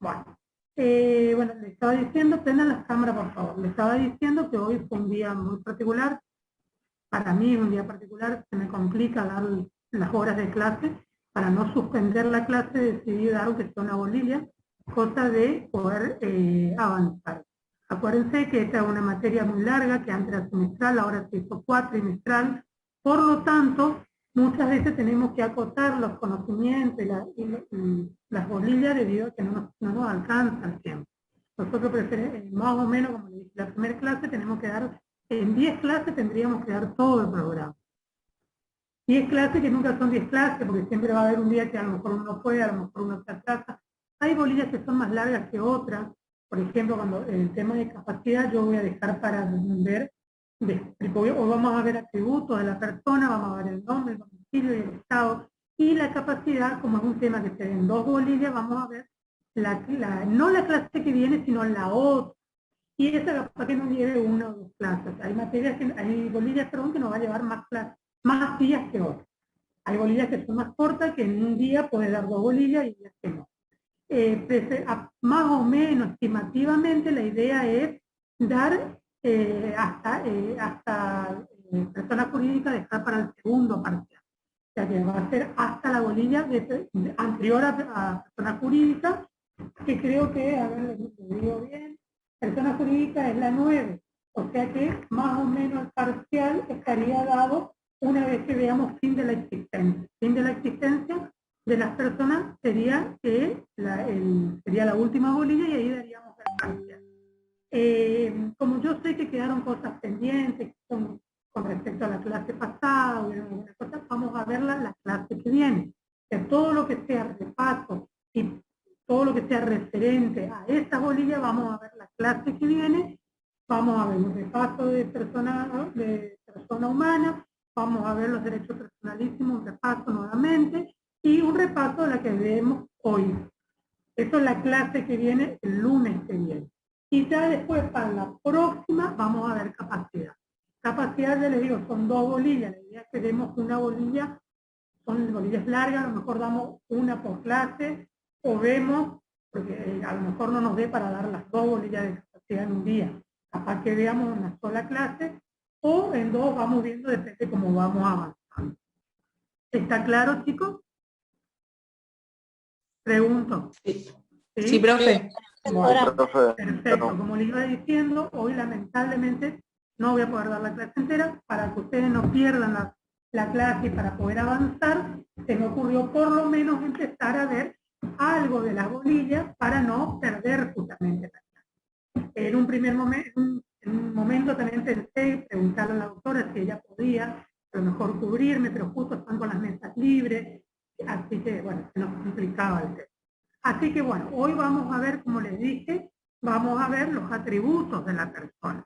Bueno, bueno, le estaba diciendo, prendan las cámaras por favor, le estaba diciendo que hoy fue un día muy particular, para mí un día particular, se me complica dar las horas de clase, para no suspender la clase decidí dar aunque sea una bolilla, cosa de poder avanzar. Acuérdense que esta es una materia muy larga, que antes era semestral, ahora se hizo cuatrimestral, por lo tanto, muchas veces tenemos que acotar los conocimientos y las bolillas debido a que no nos alcanza el tiempo. Nosotros preferimos, más o menos, como le dije, la primera clase tenemos que dar, en 10 clases tendríamos que dar todo el programa. 10 clases que nunca son 10 clases, porque siempre va a haber un día que a lo mejor uno no puede, a lo mejor uno se atrasa. Hay bolillas que son más largas que otras. Por ejemplo, cuando el tema de capacidad yo voy a dejar para ver, o vamos a ver atributos de la persona, vamos a ver el nombre, el domicilio y el estado. Y la capacidad, como es un tema que se ve en 2 bolillas, vamos a ver no la clase que viene, sino la otra. Y esa capaz que no lleve 1 o 2 clases. Hay bolillas, perdón, que nos va a llevar más días que otras. Hay bolillas que son más cortas, que en un día puede dar 2 bolillas y días que no. Más o menos, estimativamente, la idea es dar hasta persona jurídica, dejar para el segundo parcial. O sea que va a ser hasta la bolilla anterior a persona jurídica, que creo que, a ver, lo digo bien, persona jurídica es la 9, o sea que más o menos el parcial estaría dado una vez que veamos fin de la existencia. Fin de la existencia de las personas sería sería la última bolilla y ahí daríamos el parcial. Como yo sé que quedaron cosas pendientes con respecto a la clase pasada, vamos a verla la clase que viene. Que todo lo que sea repaso y todo lo que sea referente a esta bolilla, vamos a ver la clase que viene, vamos a ver un repaso de persona humana, vamos a ver los derechos personalísimos, un repaso nuevamente, y un repaso de la que vemos hoy. Eso es la clase que viene el lunes que viene. Y ya después, para la próxima, vamos a ver capacidad. Capacidad, ya les digo, son 2 bolillas. La idea es que demos una bolilla, son bolillas largas, a lo mejor damos una por clase, o vemos, porque a lo mejor no nos dé para dar las 2 bolillas de capacidad en un día. Capaz que veamos una sola clase, o en 2 vamos viendo, depende de cómo vamos avanzando. ¿Está claro, chicos? Pregunto. Sí, ¿Sí? sí, profe. Bueno, perfecto. Como les iba diciendo, hoy lamentablemente no voy a poder dar la clase entera. Para que ustedes no pierdan la clase y para poder avanzar, se me ocurrió por lo menos empezar a ver algo de las bolillas para no perder justamente la clase. En un primer momento, en un momento también pensé preguntarle a la doctora si ella podía a lo mejor cubrirme, pero justo están con las mesas libres, así que bueno, se nos complicaba el tema. Así que bueno, hoy vamos a ver, como les dije, vamos a ver los atributos de la persona.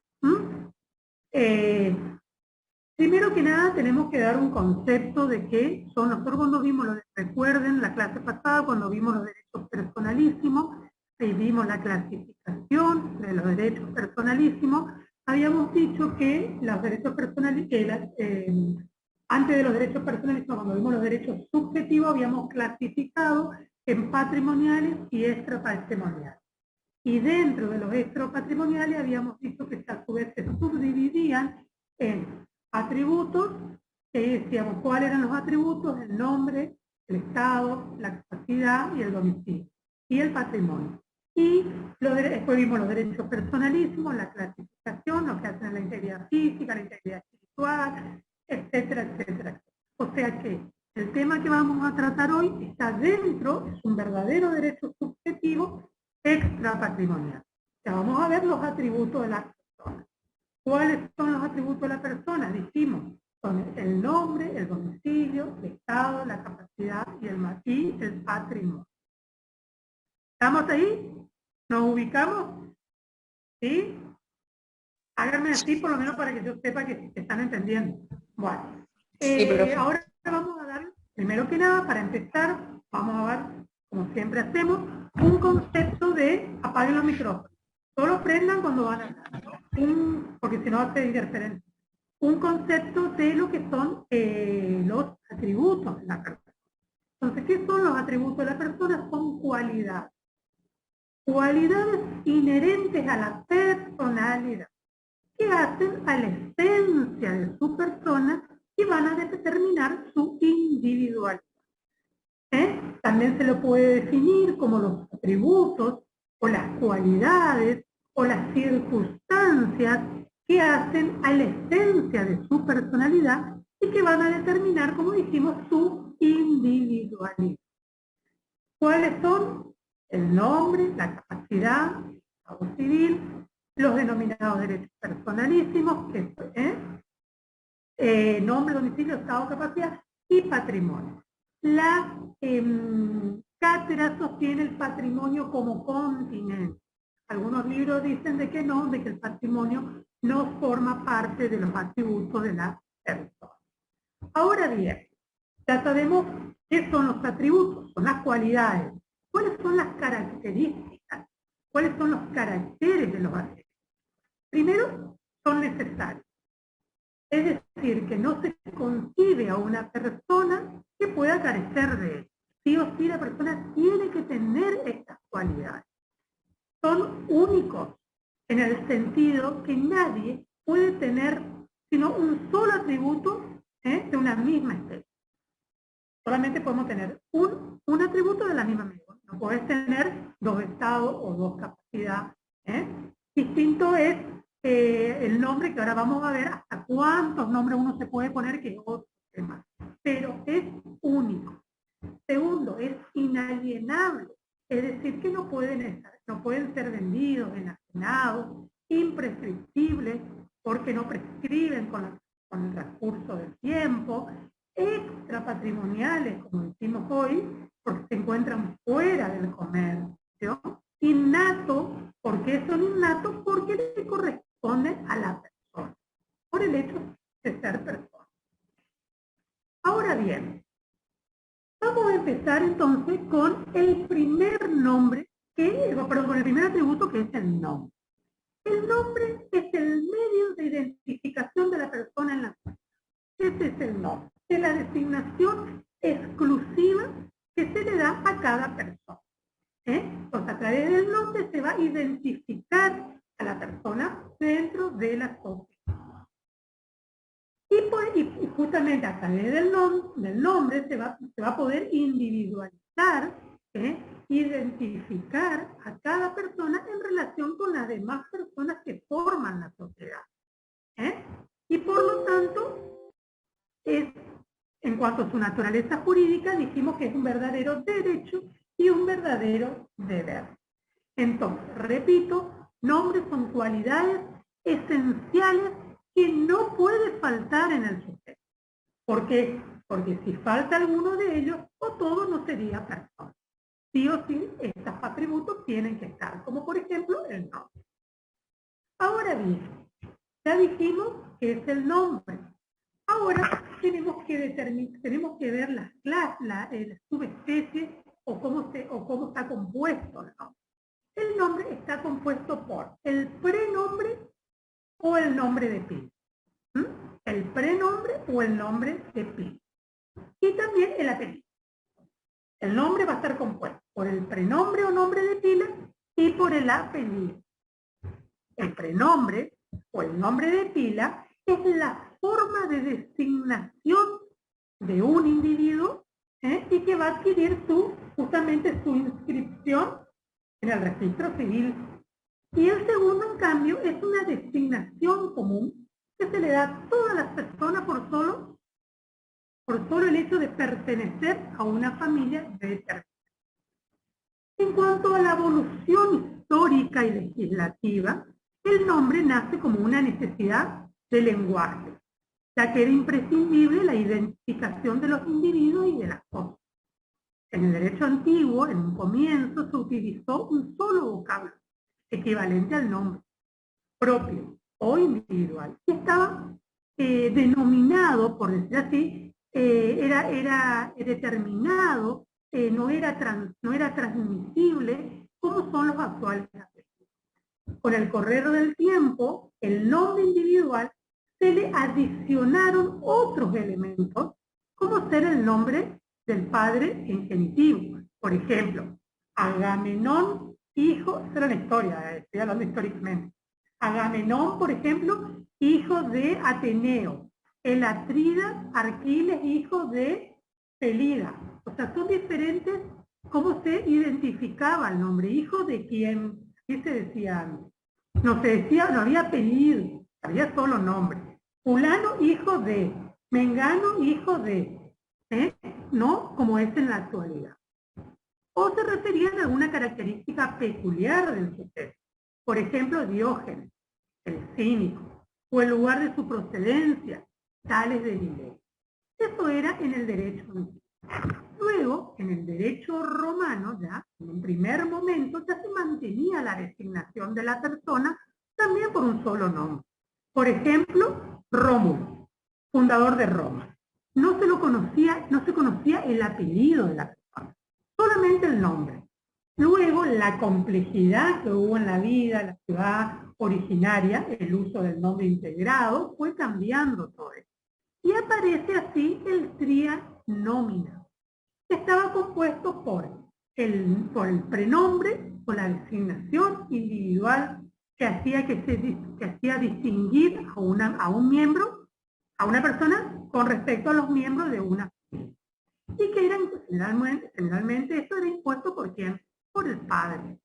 Primero que nada tenemos que dar un concepto de qué son. Nosotros cuando vimos, recuerden la clase pasada, cuando vimos los derechos personalísimos, y vimos la clasificación de los derechos personalísimos, habíamos dicho que los derechos personalísimos, antes de los derechos personalísimos, cuando vimos los derechos subjetivos, habíamos clasificado en patrimoniales y extrapatrimoniales. Y dentro de los extrapatrimoniales habíamos visto que a su vez se subdividían en atributos, que decíamos cuáles eran los atributos, el nombre, el estado, la capacidad y el domicilio, y el patrimonio. Y después vimos los derechos personalísimos, la clasificación, lo que hacen la integridad física, la integridad espiritual, etcétera, etcétera. O sea que el tema que vamos a tratar hoy está dentro, es un verdadero derecho subjetivo extrapatrimonial. Ya vamos a ver los atributos de la persona. ¿Cuáles son los atributos de la persona? Dijimos, son el nombre, el domicilio, el estado, la capacidad y el patrimonio. ¿Estamos ahí? ¿Nos ubicamos? ¿Sí? Háganme así por lo menos para que yo sepa que están entendiendo. Bueno, ahora vamos a dar, primero que nada, para empezar, vamos a ver, como siempre hacemos, un concepto de apaguen los micrófonos. Solo prendan cuando van a hablar, porque si no hace interferencia. Un concepto de lo que son los atributos de la persona. Entonces, ¿qué son los atributos de la persona? Son cualidades. cualidades inherentes a la personalidad, que hacen a la esencia de su persona y van a determinar su individualidad. También se lo puede definir como los atributos o las cualidades o las circunstancias que hacen a la esencia de su personalidad y que van a determinar, como dijimos, su individualidad. ¿Cuáles son? El nombre, la capacidad, el estado civil, los denominados derechos personalísimos, que nombre, domicilio, estado, capacidad y patrimonio. La cátedra sostiene el patrimonio como continente. Algunos libros dicen de que no, de que el patrimonio no forma parte de los atributos de la persona. Ahora bien, ya sabemos qué son los atributos, son las cualidades. ¿Cuáles son las características? ¿Cuáles son los caracteres de los atributos? Primero, son necesarios. Es decir, que no se concibe a una persona que pueda carecer de él. Sí o sí la persona tiene que tener estas cualidades. Son únicos en el sentido que nadie puede tener sino un solo atributo de una misma especie. Solamente podemos tener un atributo de la misma especie. No puedes tener dos estados o dos capacidades. Distinto es el nombre, que ahora vamos a ver hasta cuántos nombres uno se puede poner, que es otro tema. Pero es único. Segundo, es inalienable. Es decir, que no pueden ser vendidos, enajenados, imprescriptibles, porque no prescriben con el transcurso del tiempo, extrapatrimoniales, como decimos hoy, porque se encuentran fuera del comercio, innato, ¿por qué son innatos? Porque le corresponde a la persona, por el hecho de ser persona. Ahora bien, vamos a empezar entonces con el primer nombre, con el primer atributo, que es el nombre. El nombre es el medio de identificación de la persona en la sociedad. Ese es el nombre. Es la designación exclusiva que se le da a cada persona. Pues a través del nombre se va a identificar a la persona dentro de la sociedad. Y justamente a través del nombre se va a poder individualizar, identificar a cada persona en relación con las demás personas que forman la sociedad. Y por lo tanto, en cuanto a su naturaleza jurídica, dijimos que es un verdadero derecho y un verdadero deber. Entonces, repito, nombres son cualidades esenciales que no puede faltar en el sujeto. ¿Por qué? Porque si falta alguno de ellos, o todo no sería persona. Sí o sí, estos atributos tienen que estar, como por ejemplo el nombre. Ahora bien, ya dijimos que es el nombre. Ahora tenemos que ver las subespecies o cómo está compuesto el nombre. El nombre está compuesto por el prenombre o el nombre de pila. El prenombre o el nombre de pila. Y también el apellido. El nombre va a estar compuesto por el prenombre o nombre de pila y por el apellido. El prenombre o el nombre de pila es la forma de designación de un individuo y que va a adquirir justamente su inscripción en el registro civil. Y el segundo, en cambio, es una designación común que se le da a todas las personas por solo el hecho de pertenecer a una familia determinada. En cuanto a la evolución histórica y legislativa, el nombre nace como una necesidad de lenguaje, ya que era imprescindible la identificación de los individuos y de las cosas. En el derecho antiguo, en un comienzo, se utilizó un solo vocablo, equivalente al nombre, propio o individual, que estaba denominado, por decir así, era determinado, no era transmisible como son los actuales. Con el correr del tiempo, el nombre individual se le adicionaron otros elementos, como ser el nombre del padre en genitivo. Por ejemplo, Agamenón, hijo hijo, esa era la historia, estoy hablando históricamente. Agamenón, por ejemplo, hijo de Ateneo. El Atrida, Arquiles, hijo de Pelida. O sea, son diferentes cómo se identificaba el nombre. ¿Hijo de quién? ¿Qué se decía antes? No se decía, no había apellido, había solo nombre. Fulano, hijo de. Mengano, hijo de. No como es en la actualidad. O se referían a alguna característica peculiar del sujeto. Por ejemplo, Diógenes, el cínico, o el lugar de su procedencia, Tales de Mileto. Eso era en el derecho antiguo. Luego, en el derecho romano, ya, en un primer momento, ya se mantenía la designación de la persona también por un solo nombre. Por ejemplo, Rómulo, fundador de Roma. No se conocía el apellido de la persona, solamente el nombre. Luego, la complejidad que hubo en la vida, la ciudad originaria, el uso del nombre integrado, fue cambiando todo eso. Y aparece así el tria nómina, que estaba compuesto por el prenombre o la designación individual que hacía distinguir a un miembro, a una persona con respecto a los miembros de una familia. Y que eran generalmente esto era impuesto por quién, por el padre.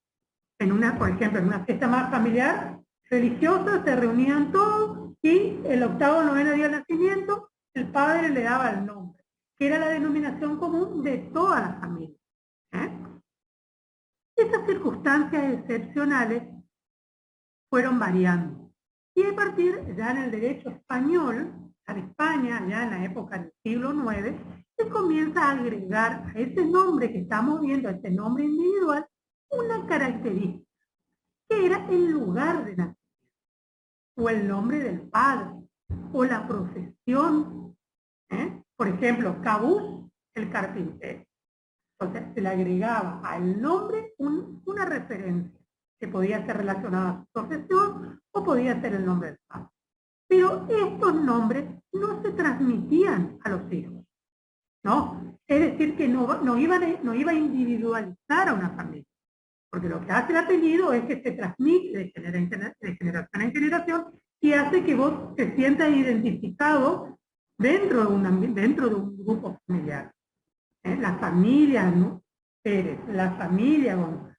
Por ejemplo, en una fiesta más familiar religiosa se reunían todos y el octavo o noveno día de nacimiento el padre le daba el nombre, que era la denominación común de toda la familia. Esas circunstancias excepcionales fueron variando. Y a partir, ya en el derecho español, en España, ya en la época del siglo IX, se comienza a agregar a ese nombre que estamos viendo, a ese nombre individual, una característica, que era el lugar de nacimiento, o el nombre del padre, o la profesión. Por ejemplo, Cabús, el carpintero. Entonces se le agregaba al nombre una referencia que podía ser relacionada a su profesión o podía ser el nombre del padre. Pero estos nombres no se transmitían a los hijos, ¿no? Es decir, que no iba a individualizar a una familia, porque lo que hace el apellido es que se transmite de generación en generación y hace que vos te sientas identificado dentro de un grupo familiar. La familia, ¿no? Pérez, la familia González.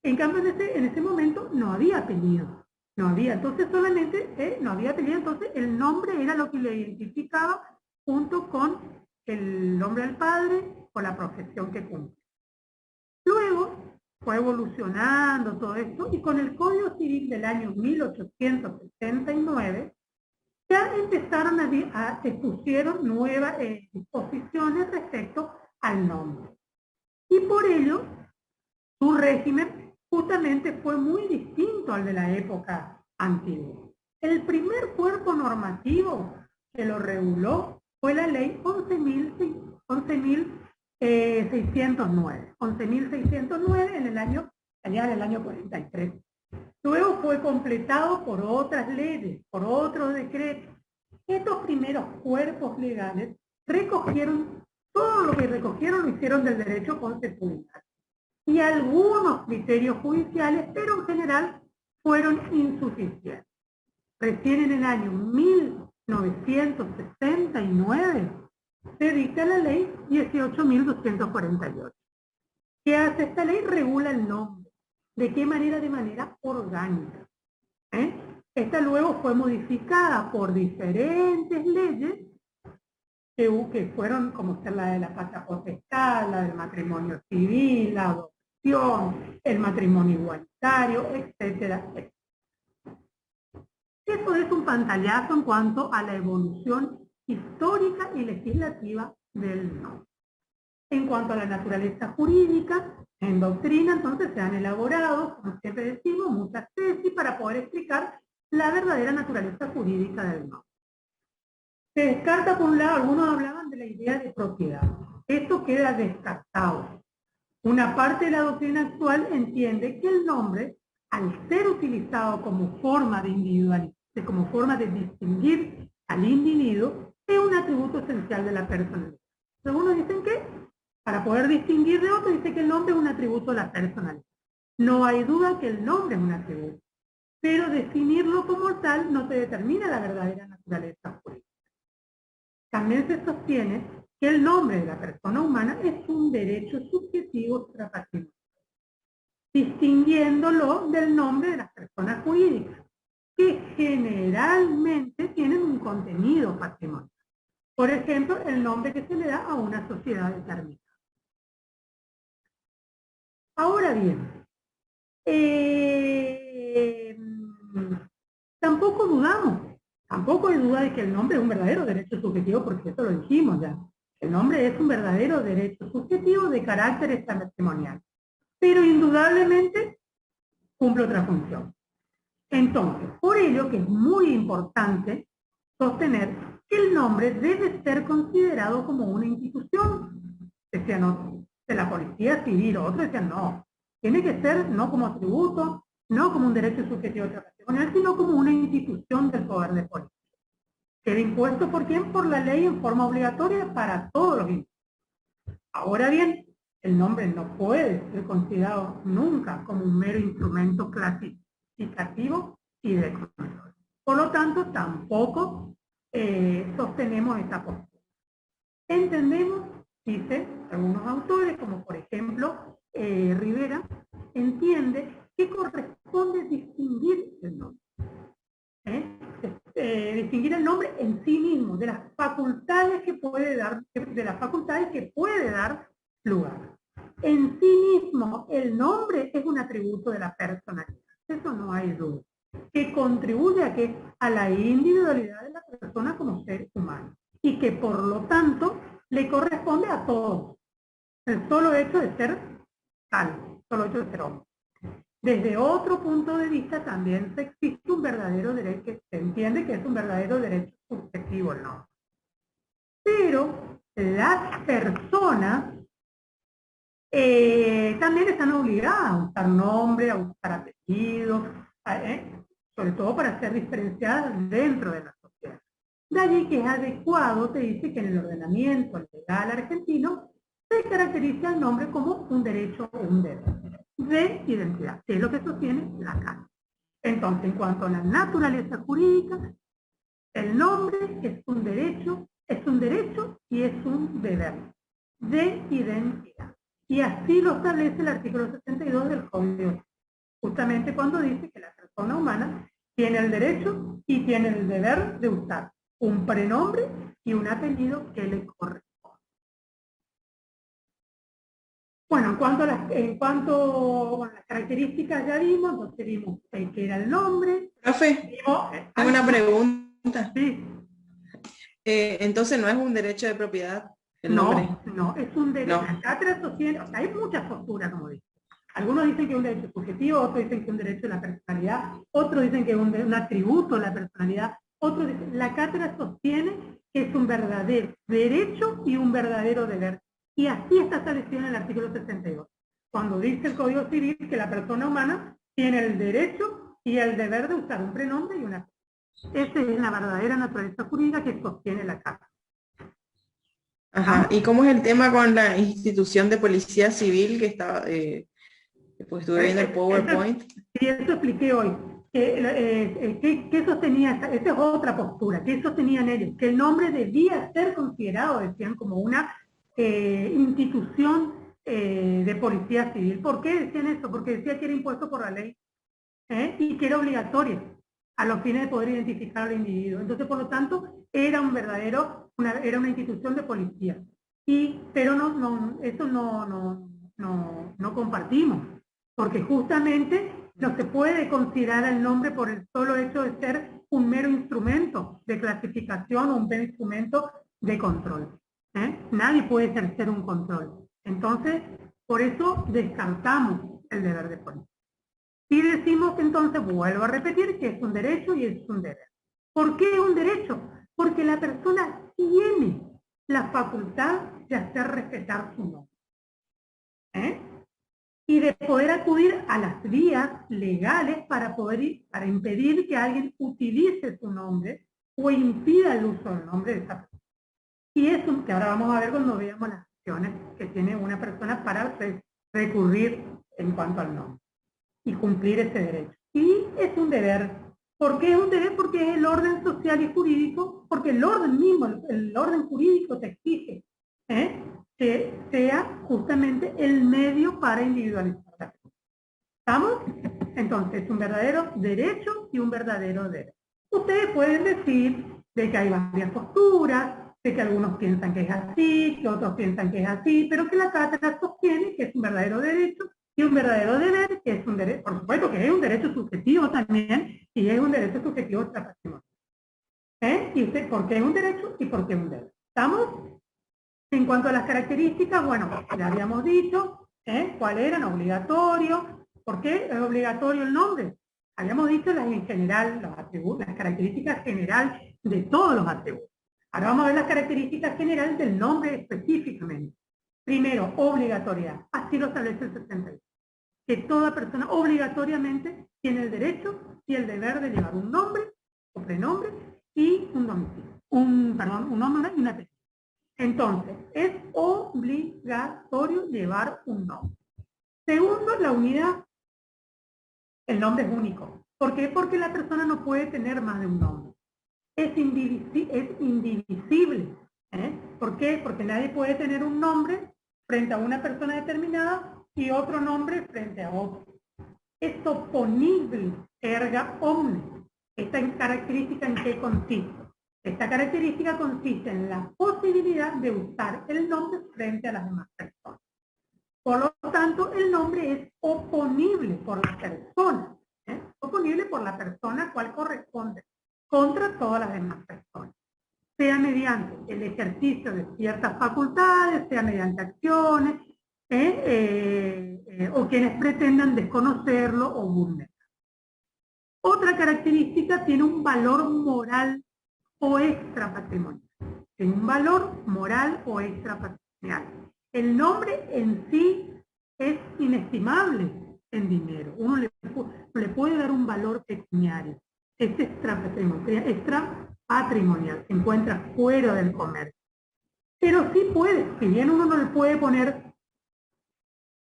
En cambio, en ese momento no había apellido. No había, entonces solamente, no había apellido, entonces el nombre era lo que le identificaba junto con el nombre del padre o la profesión que cumple. Luego fue evolucionando todo esto y con el Código Civil del año 1869 ya empezaron se pusieron nuevas disposiciones respecto al nombre. Y por ello, su régimen justamente fue muy distinto al de la época antigua. El primer cuerpo normativo que lo reguló fue la ley 11.609 en el año 43. Luego fue completado por otras leyes, por otros decretos. Estos primeros cuerpos legales recogieron, todo lo que recogieron lo hicieron del derecho consuetudinario. Y algunos criterios judiciales, pero en general fueron insuficientes. Recién en el año 1969 se dicta la ley 18.248. ¿Qué hace esta ley? Regula el nombre. ¿De qué manera? De manera orgánica. Esta luego fue modificada por diferentes leyes que fueron, como ser la de la patria potestad, la del matrimonio civil, la adopción, el matrimonio igualitario, etcétera, etcétera. Eso es un pantallazo en cuanto a la evolución histórica y legislativa del nombre. En cuanto a la naturaleza jurídica, en doctrina, entonces se han elaborado, como siempre decimos, muchas tesis para poder explicar la verdadera naturaleza jurídica del nombre. Se descarta, por un lado, algunos hablaban de la idea de propiedad. Esto queda descartado. Una parte de la doctrina actual entiende que el nombre, al ser utilizado como forma de individualizar, como forma de distinguir al individuo, es un atributo esencial de la personalidad. Algunos dicen que, para poder distinguir de otro, dice que el nombre es un atributo de la personalidad. No hay duda que el nombre es un atributo, pero definirlo como tal no te determina la verdadera naturaleza jurídica. También se sostiene que el nombre de la persona humana es un derecho subjetivo extrapatrimonial, distinguiéndolo del nombre de las personas jurídicas, que generalmente tienen un contenido patrimonial. Por ejemplo, el nombre que se le da a una sociedad determinada. Ahora bien, tampoco hay duda de que el nombre es un verdadero derecho subjetivo, porque eso lo dijimos ya. El nombre es un verdadero derecho subjetivo de carácter extrapatrimonial, pero indudablemente cumple otra función. Entonces, por ello que es muy importante sostener que el nombre debe ser considerado como una institución. Decían otros, de la policía civil, otros decían no, tiene que ser no como atributo, no como un derecho subjetivo patrimonial, sino como una institución del poder de policía. Queda impuesto ¿por quién? Por la ley en forma obligatoria para todos los individuos. Ahora bien, el nombre no puede ser considerado nunca como un mero instrumento clasificativo y de control. Por lo tanto, tampoco sostenemos esta postura. Entendemos, dice algunos autores, como por ejemplo Rivera, entiende que corresponde distinguir el nombre. Distinguir el nombre en sí mismo, de las facultades que puede dar, lugar. En sí mismo, el nombre es un atributo de la personalidad, eso no hay duda, que contribuye a la individualidad de la persona como ser humano, y que por lo tanto le corresponde a todos, el solo hecho de ser tal, solo hecho de ser hombre. Desde otro punto de vista también existe un verdadero derecho, que se entiende que es un verdadero derecho subjetivo, ¿no? Pero las personas también están obligadas a usar nombre, a usar apellidos, sobre todo para ser diferenciadas dentro de la sociedad. De allí que es adecuado, te dice que en el ordenamiento legal argentino se caracteriza el nombre como un derecho o un deber de identidad, que es lo que sostiene la Carta. Entonces, en cuanto a la naturaleza jurídica, el nombre es un derecho y es un deber de identidad. Y así lo establece el artículo 62 del Código, justamente cuando dice que la persona humana tiene el derecho y tiene el deber de usar un prenombre y un apellido que le corresponde. Bueno, en cuanto a las características ya vimos, entonces vimos que era el nombre. Profe, tengo una pregunta. Sí. Entonces no es un derecho de propiedad el nombre. No, es un derecho. No. La cátedra sostiene, o sea, hay muchas posturas, como dicen. Algunos dicen que es un derecho subjetivo, otros dicen que es un derecho de la personalidad, otros dicen que es un atributo de la personalidad, otros dicen, la cátedra sostiene que es un verdadero derecho y un verdadero deber. Y así está establecido en el artículo 62, cuando dice el Código Civil que la persona humana tiene el derecho y el deber de usar un prenombre y una. Esa es la verdadera naturaleza jurídica que sostiene la Carta. Ajá. ¿Y cómo es el tema con la institución de policía civil que estaba, pues estuve viendo el PowerPoint? Sí, eso expliqué hoy. ¿Qué sostenía? Esa es otra postura. ¿Qué sostenían ellos? Que el nombre debía ser considerado, decían, como una institución de policía civil. ¿Por qué decían eso? Porque decía que era impuesto por la ley y que era obligatorio a los fines de poder identificar al individuo. Entonces, por lo tanto, era era una institución de policía. Pero eso no compartimos, porque justamente no se puede considerar el nombre por el solo hecho de ser un mero instrumento de clasificación o un mero instrumento de control. Nadie puede ejercer un control. Entonces, por eso descartamos el deber de policía. Y decimos entonces, vuelvo a repetir, que es un derecho y es un deber. ¿Por qué es un derecho? Porque la persona tiene la facultad de hacer respetar su nombre. Y de poder acudir a las vías legales para impedir que alguien utilice su nombre o impida el uso del nombre de esa persona. Y eso que ahora vamos a ver cuando veamos las acciones que tiene una persona para recurrir en cuanto al nombre. y cumplir ese derecho. Y es un deber. ¿Por qué es un deber? Porque es el orden social y jurídico, porque el orden mismo, el orden jurídico te exige que sea justamente el medio para individualizar la cosa. ¿Estamos? Entonces, es un verdadero derecho y un verdadero deber. Ustedes pueden decir de que hay varias posturas, de que algunos piensan que es así, que otros piensan que es así, pero que la cátedra sostiene que es un verdadero derecho y un verdadero deber, que es un derecho, por supuesto que es un derecho subjetivo también, y es un derecho subjetivo extrapatrimonio. ¿Y usted por qué es un derecho y por qué es un deber? ¿Estamos? En cuanto a las características, bueno, ya habíamos dicho cuál eran, obligatorio. ¿Por qué es obligatorio el nombre? Habíamos dicho en general, los atributos, las características generales de todos los atributos. Ahora vamos a ver las características generales del nombre específicamente. Primero, obligatoriedad. Así lo establece el 72. Que toda persona obligatoriamente tiene el derecho y el deber de llevar un nombre o prenombre y un domicilio. Un nombre y una apellido. Entonces, es obligatorio llevar un nombre. Segundo, la unidad. El nombre es único. ¿Por qué? Porque la persona no puede tener más de un nombre. Es indivisible. ¿Por qué? Porque nadie puede tener un nombre frente a una persona determinada y otro nombre frente a otro. Es oponible, erga omnes. ¿Esta característica en qué consiste? Esta característica consiste en la posibilidad de usar el nombre frente a las demás personas. Por lo tanto, el nombre es oponible por la persona. Oponible por la persona a cual corresponde contra todas las demás personas. Sea mediante el ejercicio de ciertas facultades, sea mediante acciones, o quienes pretendan desconocerlo o vulnerar. Otra característica tiene un valor moral o extrapatrimonial. Tiene un valor moral o extrapatrimonial. El nombre en sí es inestimable en dinero. Uno le puede dar un valor pecuniario. Es extrapatrimonial, se encuentra fuera del comercio. Pero sí puede, si bien uno no le puede poner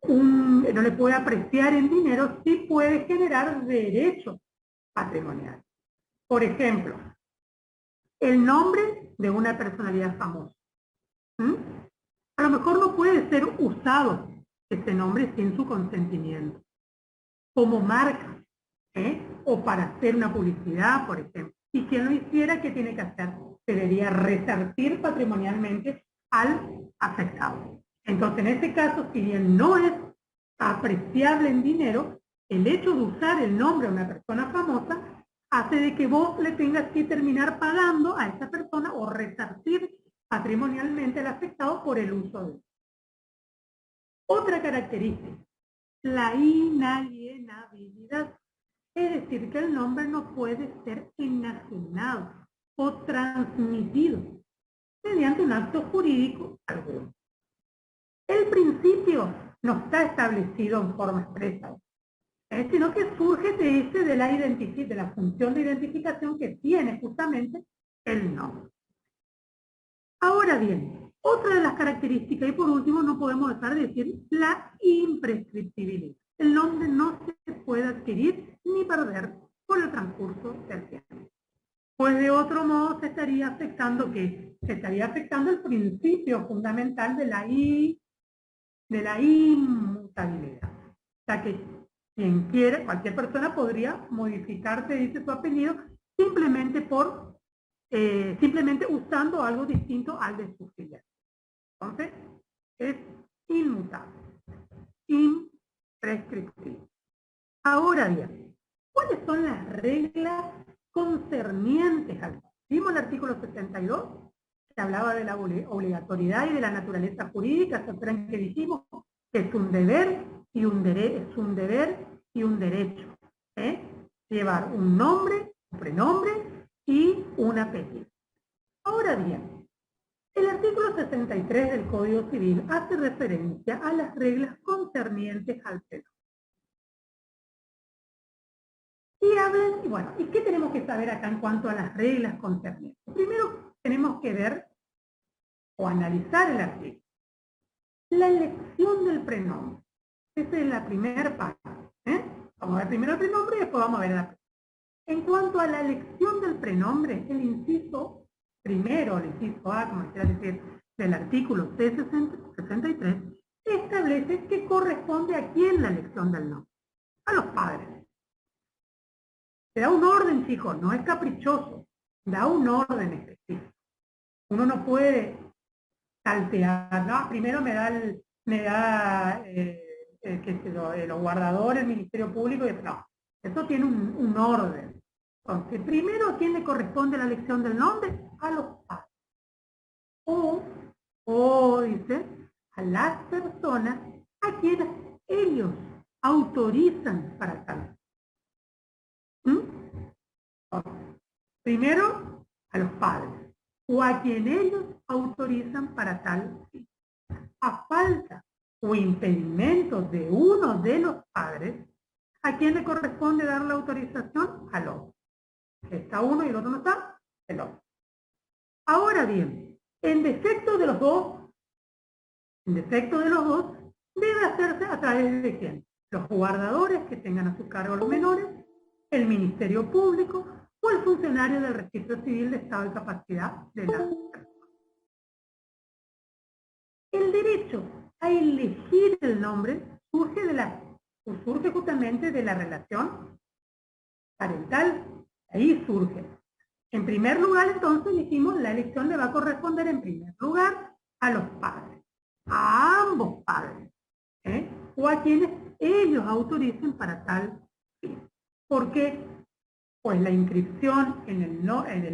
no le puede apreciar en dinero, sí puede generar derechos patrimoniales. Por ejemplo, el nombre de una personalidad famosa. A lo mejor no puede ser usado ese nombre sin su consentimiento, como marca, o para hacer una publicidad, por ejemplo. Y quien lo hiciera, ¿qué tiene que hacer? Debería resarcir patrimonialmente al afectado. Entonces, en este caso, si bien no es apreciable en dinero, el hecho de usar el nombre de una persona famosa hace de que vos le tengas que terminar pagando a esa persona o resarcir patrimonialmente al afectado por el uso de él. Otra característica, la inalienabilidad. Es decir, que el nombre no puede ser enajenado o transmitido mediante un acto jurídico alguno. El principio no está establecido en forma expresa, sino que surge de la función de identificación que tiene justamente el nombre. Ahora bien, otra de las características, y por último no podemos dejar de decir la imprescriptibilidad. El nombre no se puede adquirir ni perder por el transcurso del tiempo. Pues de otro modo se estaría afectando ¿qué? Se estaría afectando el principio fundamental de la inmutabilidad. O sea que quien quiere, cualquier persona podría modificarse, dice su apellido, simplemente usando algo distinto al de su filial. Entonces, es inmutable, imprescriptible. Ahora bien, ¿cuáles son las reglas concernientes al nombre? Vimos el artículo 72, que hablaba de la obligatoriedad y de la naturaleza jurídica. ¿Se acuerdan que dijimos? Que es un deber y un derecho. Llevar un nombre, un prenombre y un apellido. Ahora bien, el artículo 63 del Código Civil hace referencia a las reglas concernientes al prenombre. ¿Y qué tenemos que saber acá en cuanto a las reglas concernientes? Primero tenemos que ver o analizar el artículo. La elección del prenombre. Esa es la primera parte. Vamos a ver primero el prenombre y después vamos a ver la. En cuanto a la elección del prenombre, el inciso primero, el inciso A, como quiera decir, del artículo C63, establece que corresponde a quién la elección del nombre. A los padres. Se da un orden, chicos, no es caprichoso. Da un orden específico. Uno no puede saltear, ¿no? Primero me da los guardadores, el Ministerio Público, y no. Eso tiene un orden. Entonces, primero, ¿a quién le corresponde la elección del nombre? A los padres. O dice, a las personas a quienes ellos autorizan para tal. Primero, a los padres, o a quien ellos autorizan para tal fin. A falta o impedimento de uno de los padres, ¿a quién le corresponde dar la autorización? Al otro. Está uno y el otro no está, el otro. Ahora bien, en defecto de los dos, debe hacerse a través de quién? Los guardadores que tengan a su cargo los menores, el Ministerio Público o el funcionario del Registro Civil de Estado y Capacidad de la persona. El derecho a elegir el nombre surge justamente de la relación parental. Ahí surge. En primer lugar, entonces, dijimos, la elección le va a corresponder en primer lugar a los padres, a ambos padres, o a quienes ellos autoricen para tal fin. ¿Por qué? Pues la inscripción en el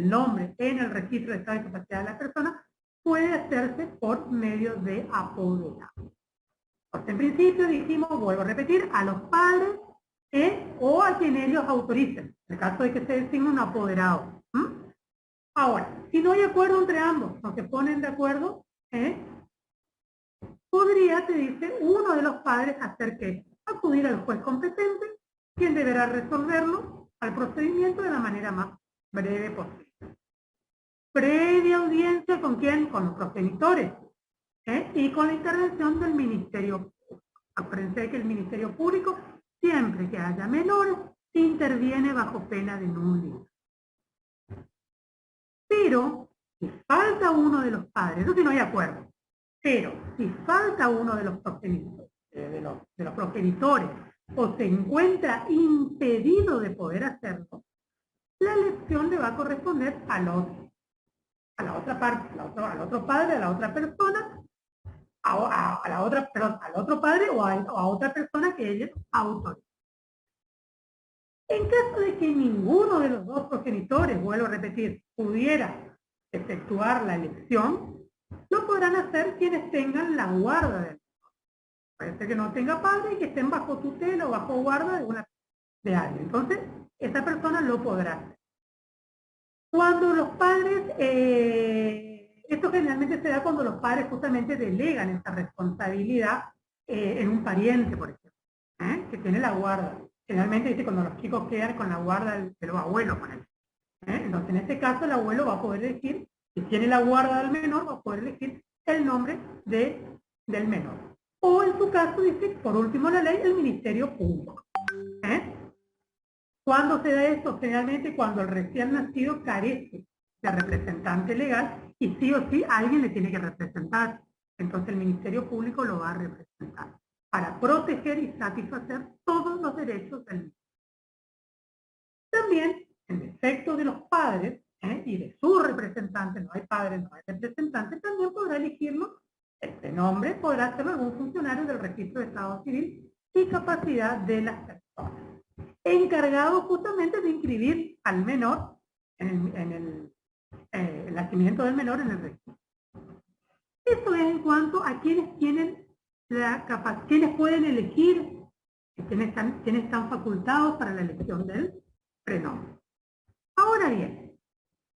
nombre en el registro de estado de capacidad de la persona puede hacerse por medio de apoderado. Pues en principio dijimos, vuelvo a repetir, a los padres o a quien ellos autoricen, en el caso de que se designe un apoderado. Ahora, si no hay acuerdo entre ambos, no se ponen de acuerdo, podría, te dice, uno de los padres hacer que acudir al juez competente, quien deberá resolverlo al procedimiento de la manera más breve posible. Previa audiencia con quién, con los progenitores, y con la intervención del Ministerio Público. Acuérdense que el Ministerio Público, siempre que haya menores, interviene bajo pena de nulidad. Pero, si falta uno de los padres, eso sí no hay acuerdo, pero si falta uno de los progenitores, o se encuentra impedido de poder hacerlo, la elección le va a corresponder al otro, a la otra parte, al otro padre, a la otra persona, al otro padre o a otra persona que ellos autoricen. En caso de que ninguno de los dos progenitores, vuelvo a repetir, pudiera efectuar la elección, lo podrán hacer quienes tengan la guarda del menor. Puede ser que no tenga padre y que estén bajo tutela o bajo guarda de alguien. Entonces, esa persona lo podrá hacer. Cuando los padres, esto generalmente se da cuando los padres justamente delegan esa responsabilidad en un pariente, por ejemplo, que tiene la guarda. Generalmente dice cuando los chicos quedan con la guarda de los abuelos, por ejemplo. Entonces, en este caso, el abuelo va a poder elegir, si tiene la guarda del menor, va a poder elegir el nombre del menor. O en su caso, dice, por último la ley, el Ministerio Público. ¿Cuándo se da esto? Generalmente cuando el recién nacido carece de representante legal y sí o sí alguien le tiene que representar. Entonces el Ministerio Público lo va a representar para proteger y satisfacer todos los derechos del niño. También, en defecto de los padres y de su representante, no hay padres, no hay representantes, también podrá elegirlo, este nombre podrá hacerlo algún funcionario del Registro de Estado Civil y Capacidad de las personas, encargado justamente de inscribir al menor en el nacimiento del menor en el registro. Eso es en cuanto a quienes tienen la capacidad, quienes pueden elegir, quienes están facultados para la elección del prenombre. Ahora bien,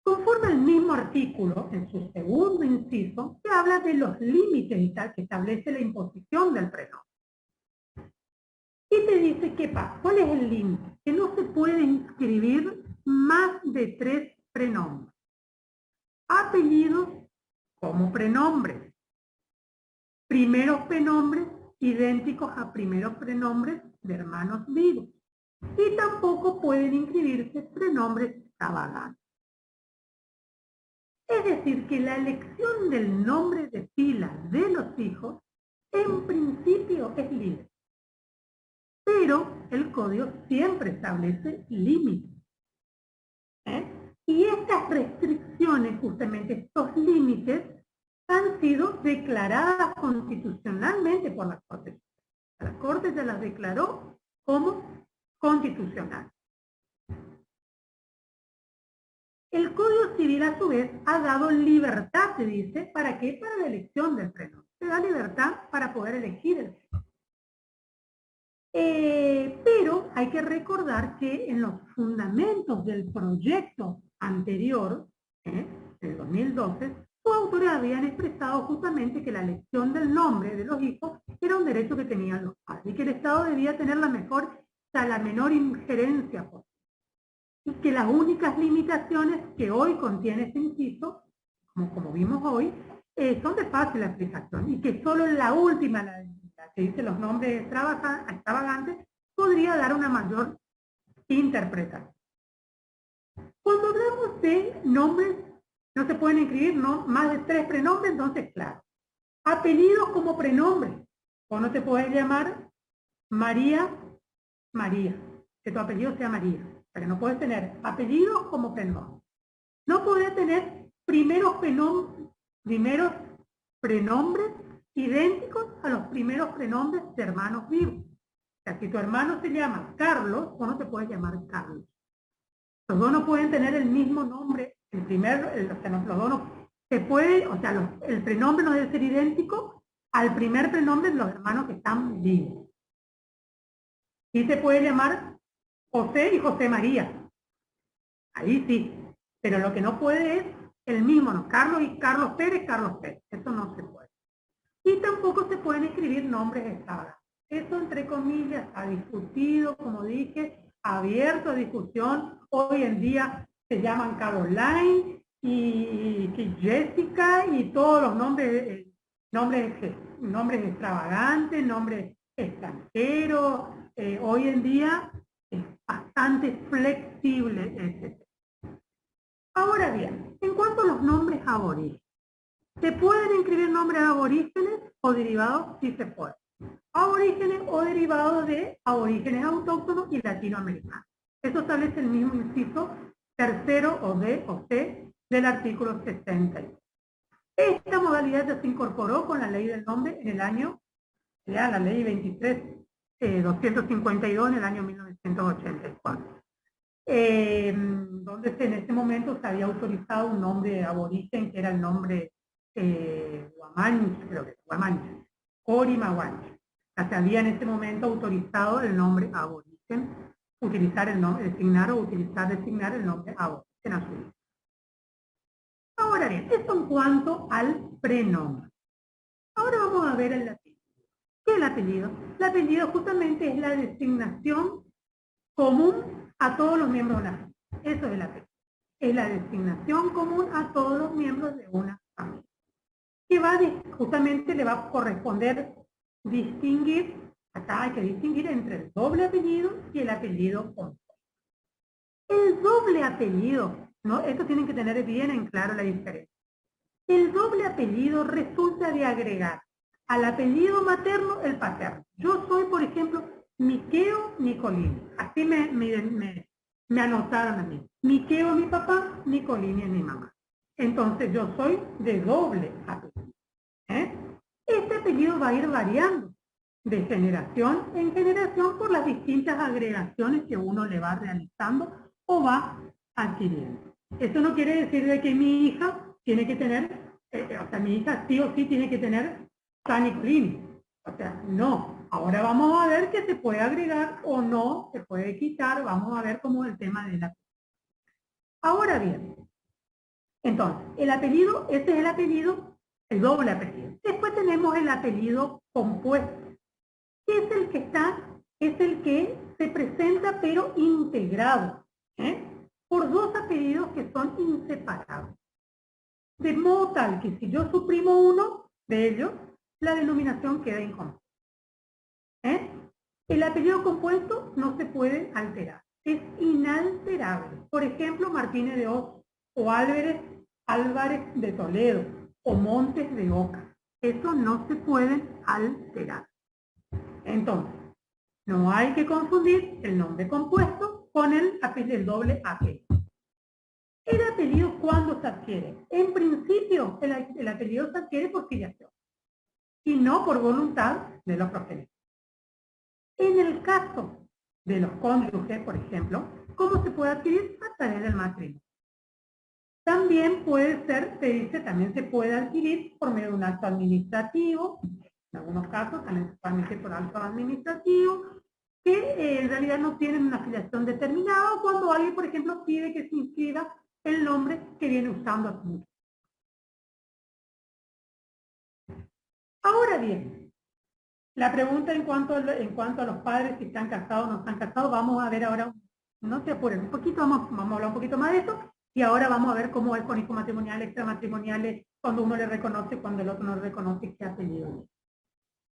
conforme al mismo artículo, en su segundo inciso, se habla de los límites y tal que establece la imposición del prenombre. Y te dice, ¿qué pasa? ¿Cuál es el límite? Que no se puede inscribir más de 3 prenombres. Apellidos como prenombres. Primeros prenombres idénticos a primeros prenombres de hermanos vivos. Y tampoco pueden inscribirse prenombres extravagantes. Es decir, que la elección del nombre de pila de los hijos en principio es libre. Pero el código siempre establece límites. Y estas restricciones, justamente estos límites, han sido declaradas constitucionalmente por la Corte. La Corte ya las declaró como constitucionales. El Código Civil, a su vez, ha dado libertad, se dice, ¿para qué? Para la elección del prenombre. Se da libertad para poder elegir el prenombre. Pero hay que recordar que en los fundamentos del proyecto anterior, del 2012, sus autores habían expresado justamente que la elección del nombre de los hijos era un derecho que tenían los padres y que el Estado debía tener la menor injerencia posible. Y que las únicas limitaciones que hoy contiene este inciso, como vimos hoy, son de fácil aplicación y que solo la última, la que dice los nombres extravagantes, podría dar una mayor interpretación. Cuando hablamos de nombres, no se pueden inscribir más de 3 prenombres, entonces claro. Apellidos como prenombre. O no te puedes llamar María, que tu apellido sea María. Pero no puedes tener apellidos como prenombre. No puedes tener primeros prenombres idénticos a los primeros prenombres de hermanos vivos. O sea, si tu hermano se llama Carlos, vos no te puedes llamar Carlos. Los dos no pueden tener el mismo nombre. Los dos no se puede, o sea, el prenombre no debe ser idéntico al primer prenombre de los hermanos que están vivos. Y se puede llamar José y José María. Ahí sí. Pero lo que no puede es el mismo, ¿no? Carlos y Carlos Pérez. Eso no se puede. Y tampoco se pueden escribir nombres extravagantes. Eso, entre comillas, ha discutido, como dije, abierto a discusión. Hoy en día se llaman Caroline y Jessica y todos los nombres extravagantes, nombres extranjeros. Hoy en día es bastante flexible ese tema. Ahora bien, en cuanto a los nombres aborígenes, ¿se pueden inscribir nombres aborígenes o derivados? Sí se puede. Aborígenes o derivados de aborígenes autóctonos y latinoamericanos. Eso establece el mismo inciso tercero o D o C del artículo 60. Esta modalidad ya se incorporó con la ley del nombre en el año, ya la ley 252 en el año 1984. Donde en ese momento se había autorizado un nombre aborigen que era el nombre Guamanche, creo que Guamanche, Corimaguanche. Se había en ese momento autorizado el nombre aborigen, designar el nombre aborigen a su hijo. Ahora bien, esto en cuanto al prenombre. Ahora vamos a ver el latín. ¿Qué es el apellido? El apellido justamente es la designación común a todos los miembros de la familia. Eso es el apellido. Es la designación común a todos los miembros de una familia. Que justamente le va a corresponder distinguir, acá hay que distinguir entre el doble apellido y el apellido compuesto. El doble apellido, ¿no? Esto tienen que tener bien en claro la diferencia. El doble apellido resulta de agregar al apellido materno el paterno. Yo soy, por ejemplo, Miqueo Nicolini. Así me anotaron a mí. Miqueo mi papá, Nicolini es mi mamá. Entonces yo soy de doble apellido. Este apellido va a ir variando de generación en generación por las distintas agregaciones que uno le va realizando o va adquiriendo. Eso no quiere decir de que mi hija tiene que tener, mi hija sí o sí tiene que tener San Nicolini. O sea, no. Ahora vamos a ver que se puede agregar o no, se puede quitar, vamos a ver cómo es el tema de la... Ahora bien, entonces, el apellido, este es el apellido, el doble apellido. Después tenemos el apellido compuesto, que es el que se presenta pero integrado, por dos apellidos que son inseparables. De modo tal que si yo suprimo uno de ellos, la denominación queda incompleta. El apellido compuesto no se puede alterar, es inalterable. Por ejemplo, Martínez de Oz o Álvarez de Toledo o Montes de Oca. Eso no se puede alterar. Entonces, no hay que confundir el nombre compuesto con el doble apellido. ¿El apellido cuándo se adquiere? En principio, el apellido se adquiere por filiación y no por voluntad de los progenitores. En el caso de los cónyuges, por ejemplo, ¿cómo se puede adquirir? A través del matrimonio. También puede ser, se dice, también se puede adquirir por medio de un acto administrativo, en algunos casos también se puede adquirir por acto administrativo, que en realidad no tienen una afiliación determinada, o cuando alguien, por ejemplo, pide que se inscriba el nombre que viene usando hace mucho. Ahora bien, la pregunta en cuanto a los padres, si están casados o no están casados, vamos a ver ahora, no se apuren un poquito, vamos a hablar un poquito más de esto, y ahora vamos a ver cómo es con hijos matrimoniales, extramatrimoniales, cuando uno le reconoce, cuando el otro no le reconoce qué apellido.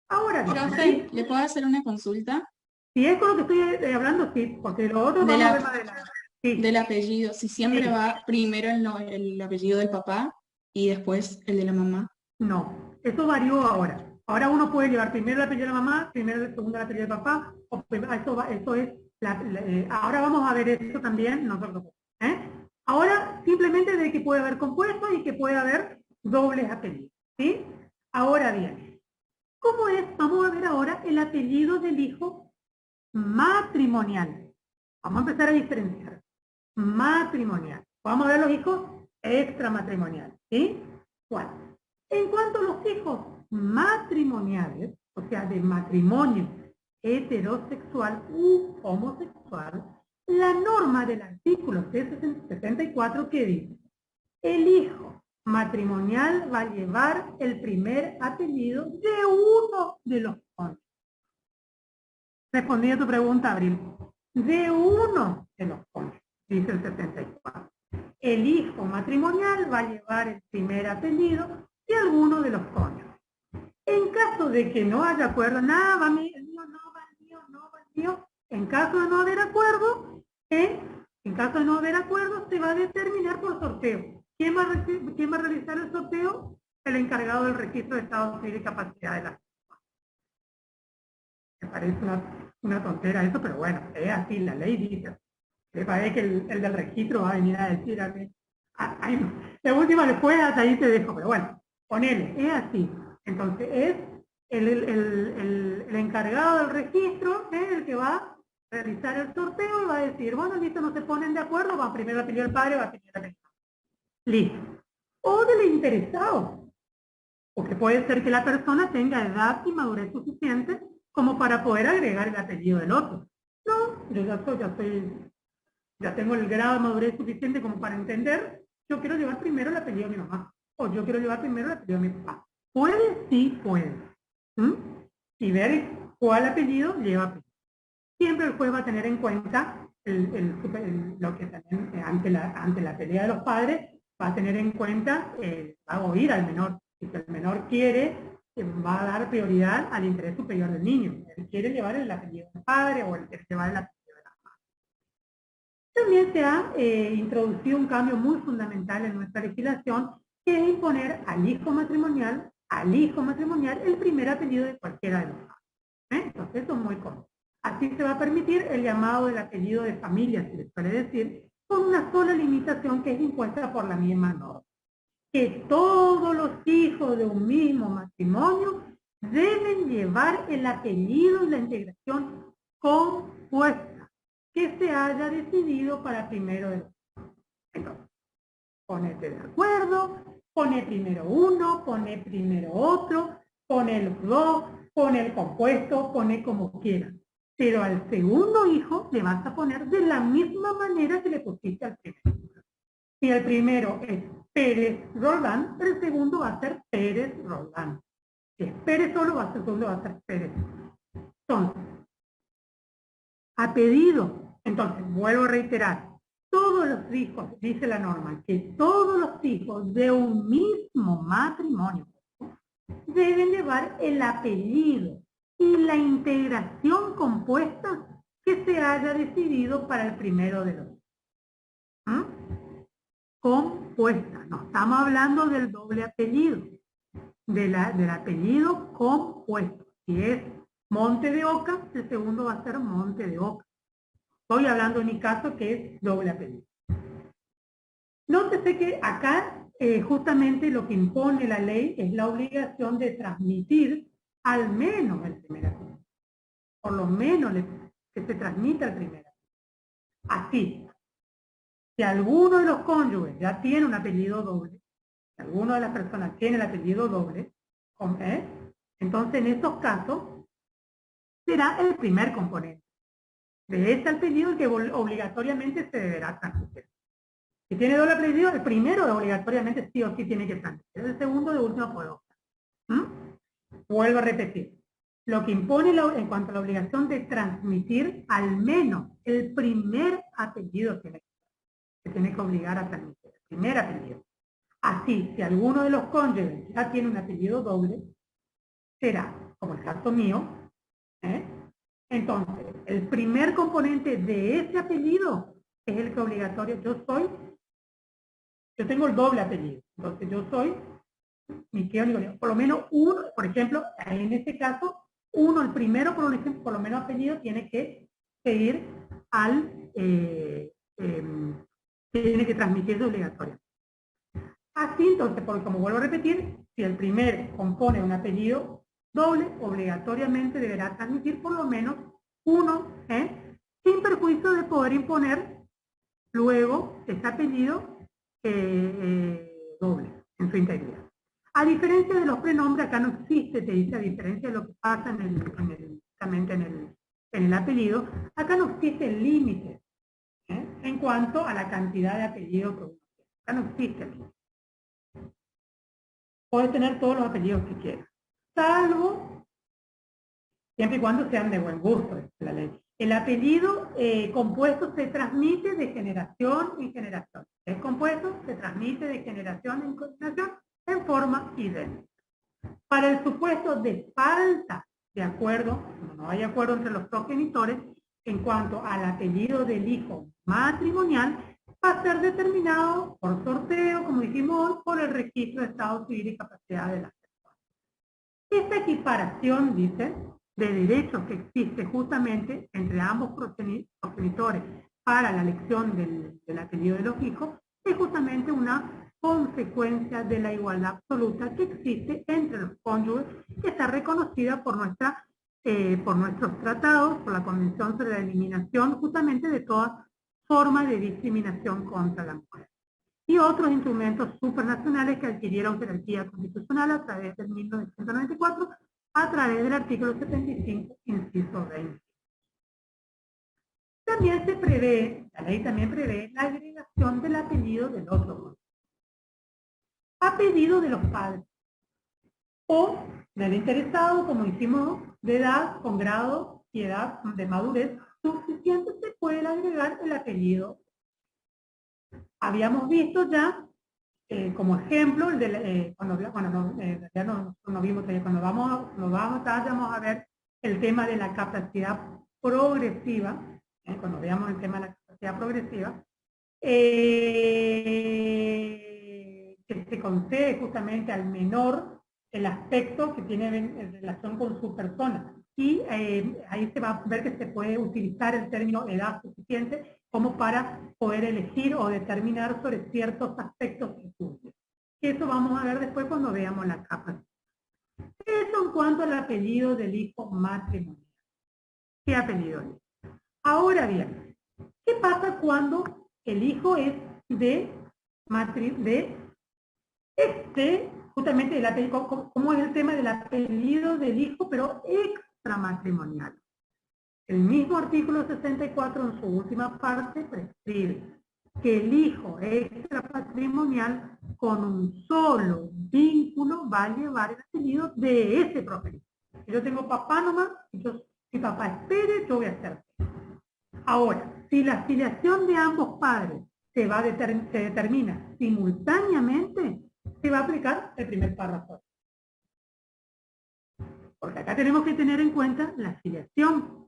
Ahora bien, profe, ¿le puedo hacer una consulta? Si es con lo que estoy hablando, sí, porque lo otro vamos a ver más adelante. Sí. Del apellido, si siempre va primero el apellido del papá y después el de la mamá. No, eso varió ahora. Ahora uno puede llevar primero el apellido de la mamá, primero el segundo el apellido del papá, o eso es, ahora vamos a ver eso también, no se preocupen, Ahora simplemente de que puede haber compuestos y que puede haber dobles apellidos, ¿sí? Ahora bien, ¿cómo es? Vamos a ver ahora el apellido del hijo matrimonial. Vamos a empezar a diferenciar. Matrimonial. Vamos a ver los hijos extramatrimoniales, ¿sí? ¿Cuál? En cuanto a los hijos matrimoniales, o sea, de matrimonio heterosexual u homosexual, la norma del artículo 74 que dice, el hijo matrimonial va a llevar el primer apellido de uno de los cónyuges. Respondí a tu pregunta, Abril. De uno de los cónyuges, dice el 74. El hijo matrimonial va a llevar el primer apellido de alguno de los cónyuges. En caso de que no haya acuerdo, nada, va mío, no va el mío, no va el mío. En caso de no haber acuerdo, se va a determinar por sorteo. ¿Quién va a realizar el sorteo? El encargado del registro de estado civil y capacidad de la persona. Me parece una tontera eso, pero bueno, es así, la ley dice. Me parece que el del registro va a venir a decir a mí. La última después hasta ahí te dejo, pero bueno, ponele, es así. Entonces es el encargado del registro, el que va a realizar el sorteo y va a decir, bueno, listo, no se ponen de acuerdo, va primero a pedir el padre, va a pedir el apellido. Listo. O del interesado, porque puede ser que la persona tenga edad y madurez suficiente como para poder agregar el apellido del otro. No, yo ya tengo el grado de madurez suficiente como para entender, yo quiero llevar primero el apellido de mi mamá, o yo quiero llevar primero el apellido de mi papá. ¿Puede? Sí, puede. Y ver cuál apellido lleva primero. Siempre el juez va a tener en cuenta lo que también ante la pelea de los padres, va a tener en cuenta, va a oír al menor. Si el menor quiere, va a dar prioridad al interés superior del niño. Él quiere llevar el apellido del padre o él quiere llevar el apellido de la madre. También se ha introducido un cambio muy fundamental en nuestra legislación, que es imponer al hijo matrimonial el primer apellido de cualquiera de los padres. Entonces eso es muy común. Así se va a permitir el llamado del apellido de familia, se les suele decir, con una sola limitación que es impuesta por la misma norma. Que todos los hijos de un mismo matrimonio deben llevar el apellido y la integración compuesta que se haya decidido para primero de los hijos. Entonces, ponete de acuerdo, pone primero uno, pone primero otro, pone los dos, pone el compuesto, pone como quieras. Pero al segundo hijo le vas a poner de la misma manera que le pusiste al primero. Si el primero es Pérez Roldán, el segundo va a ser Pérez Roldán. Si es Pérez solo, el segundo va a ser Pérez. Entonces, a pedido, entonces vuelvo a reiterar, todos los hijos, dice la norma, que todos los hijos de un mismo matrimonio deben llevar el apellido y la integración compuesta que se haya decidido para el primero de los hijos. Compuesta, no estamos hablando del doble apellido, del apellido compuesto. Si es Monte de Oca, el segundo va a ser Monte de Oca. Estoy hablando en mi caso que es doble apellido. Nótese que acá justamente lo que impone la ley es la obligación de transmitir al menos el primer apellido. Por lo menos que se transmita el primer apellido. Así, si alguno de los cónyuges ya tiene un apellido doble, si alguna de las personas tiene el apellido doble, entonces en estos casos será el primer componente de ese apellido el que obligatoriamente se deberá transmitir. Si tiene doble apellido, el primero obligatoriamente sí o sí tiene que transmitir, el segundo de último por otra. Vuelvo a repetir. Lo que impone en cuanto a la obligación de transmitir al menos el primer apellido que tiene que obligar a transmitir, el primer apellido. Así, si alguno de los cónyuges ya tiene un apellido doble, será, como el caso mío, entonces, el primer componente de ese apellido es el que obligatorio. Yo tengo el doble apellido, entonces yo soy Miqueo Nicolás. Por lo menos uno, por ejemplo, en este caso, el primero, por lo menos apellido, tiene que seguir tiene que transmitirse obligatorio. Así, entonces, porque como vuelvo a repetir, si el primero compone un apellido doble, obligatoriamente deberá transmitir por lo menos uno, sin perjuicio de poder imponer luego ese apellido doble en su integridad. A diferencia de los prenombres, acá no existe, te dice, a diferencia de lo que pasa en el apellido, acá no existe el límite en cuanto a la cantidad de apellidos que uno tiene. Acá no existe el límite. Puedes tener todos los apellidos que quieras, salvo, siempre y cuando sean de buen gusto, es la ley. El apellido compuesto se transmite de generación en generación. El compuesto se transmite de generación en generación en forma idéntica. Para el supuesto de falta de acuerdo, no hay acuerdo entre los progenitores, en cuanto al apellido del hijo matrimonial, va a ser determinado por sorteo, como dijimos, por el registro de estado civil y capacidad de las personas. Esta equiparación, dice, de derechos que existe justamente entre ambos progenitores para la elección del apellido de los hijos, es justamente una consecuencia de la igualdad absoluta que existe entre los cónyuges, que está reconocida por nuestros tratados, por la Convención sobre la Eliminación justamente de toda forma de discriminación contra la mujer. Y otros instrumentos supranacionales que adquirieron jerarquía constitucional a través del 1994, a través del artículo 75, inciso 20. También se prevé, la ley también prevé la agregación del apellido del otro cónyuge, a pedido de los padres o del interesado, como hicimos, de edad, con grado y edad de madurez suficiente, se puede agregar el apellido. Habíamos visto ya, como ejemplo, cuando vamos a ver el tema de la capacidad progresiva, cuando veamos el tema de la capacidad progresiva, que se concede justamente al menor el aspecto que tiene en relación con su persona. Y ahí se va a ver que se puede utilizar el término edad suficiente como para poder elegir o determinar sobre ciertos aspectos que cumplen. Eso vamos a ver después cuando veamos la capacidad. Eso en cuanto al apellido del hijo matrimonial. ¿Qué apellido es? Ahora bien, ¿qué pasa cuando el hijo es justamente el apellido, cómo es el tema del apellido del hijo, pero extramatrimonial? El mismo artículo 64 en su última parte prescribe que el hijo extramatrimonial con un solo vínculo va a llevar el apellido de ese progenitor. Si yo tengo papá nomás, mi papá es Pérez, yo voy a ser Pérez. Ahora, si la filiación de ambos padres se determina simultáneamente, se va a aplicar el primer párrafo. Porque acá tenemos que tener en cuenta la filiación.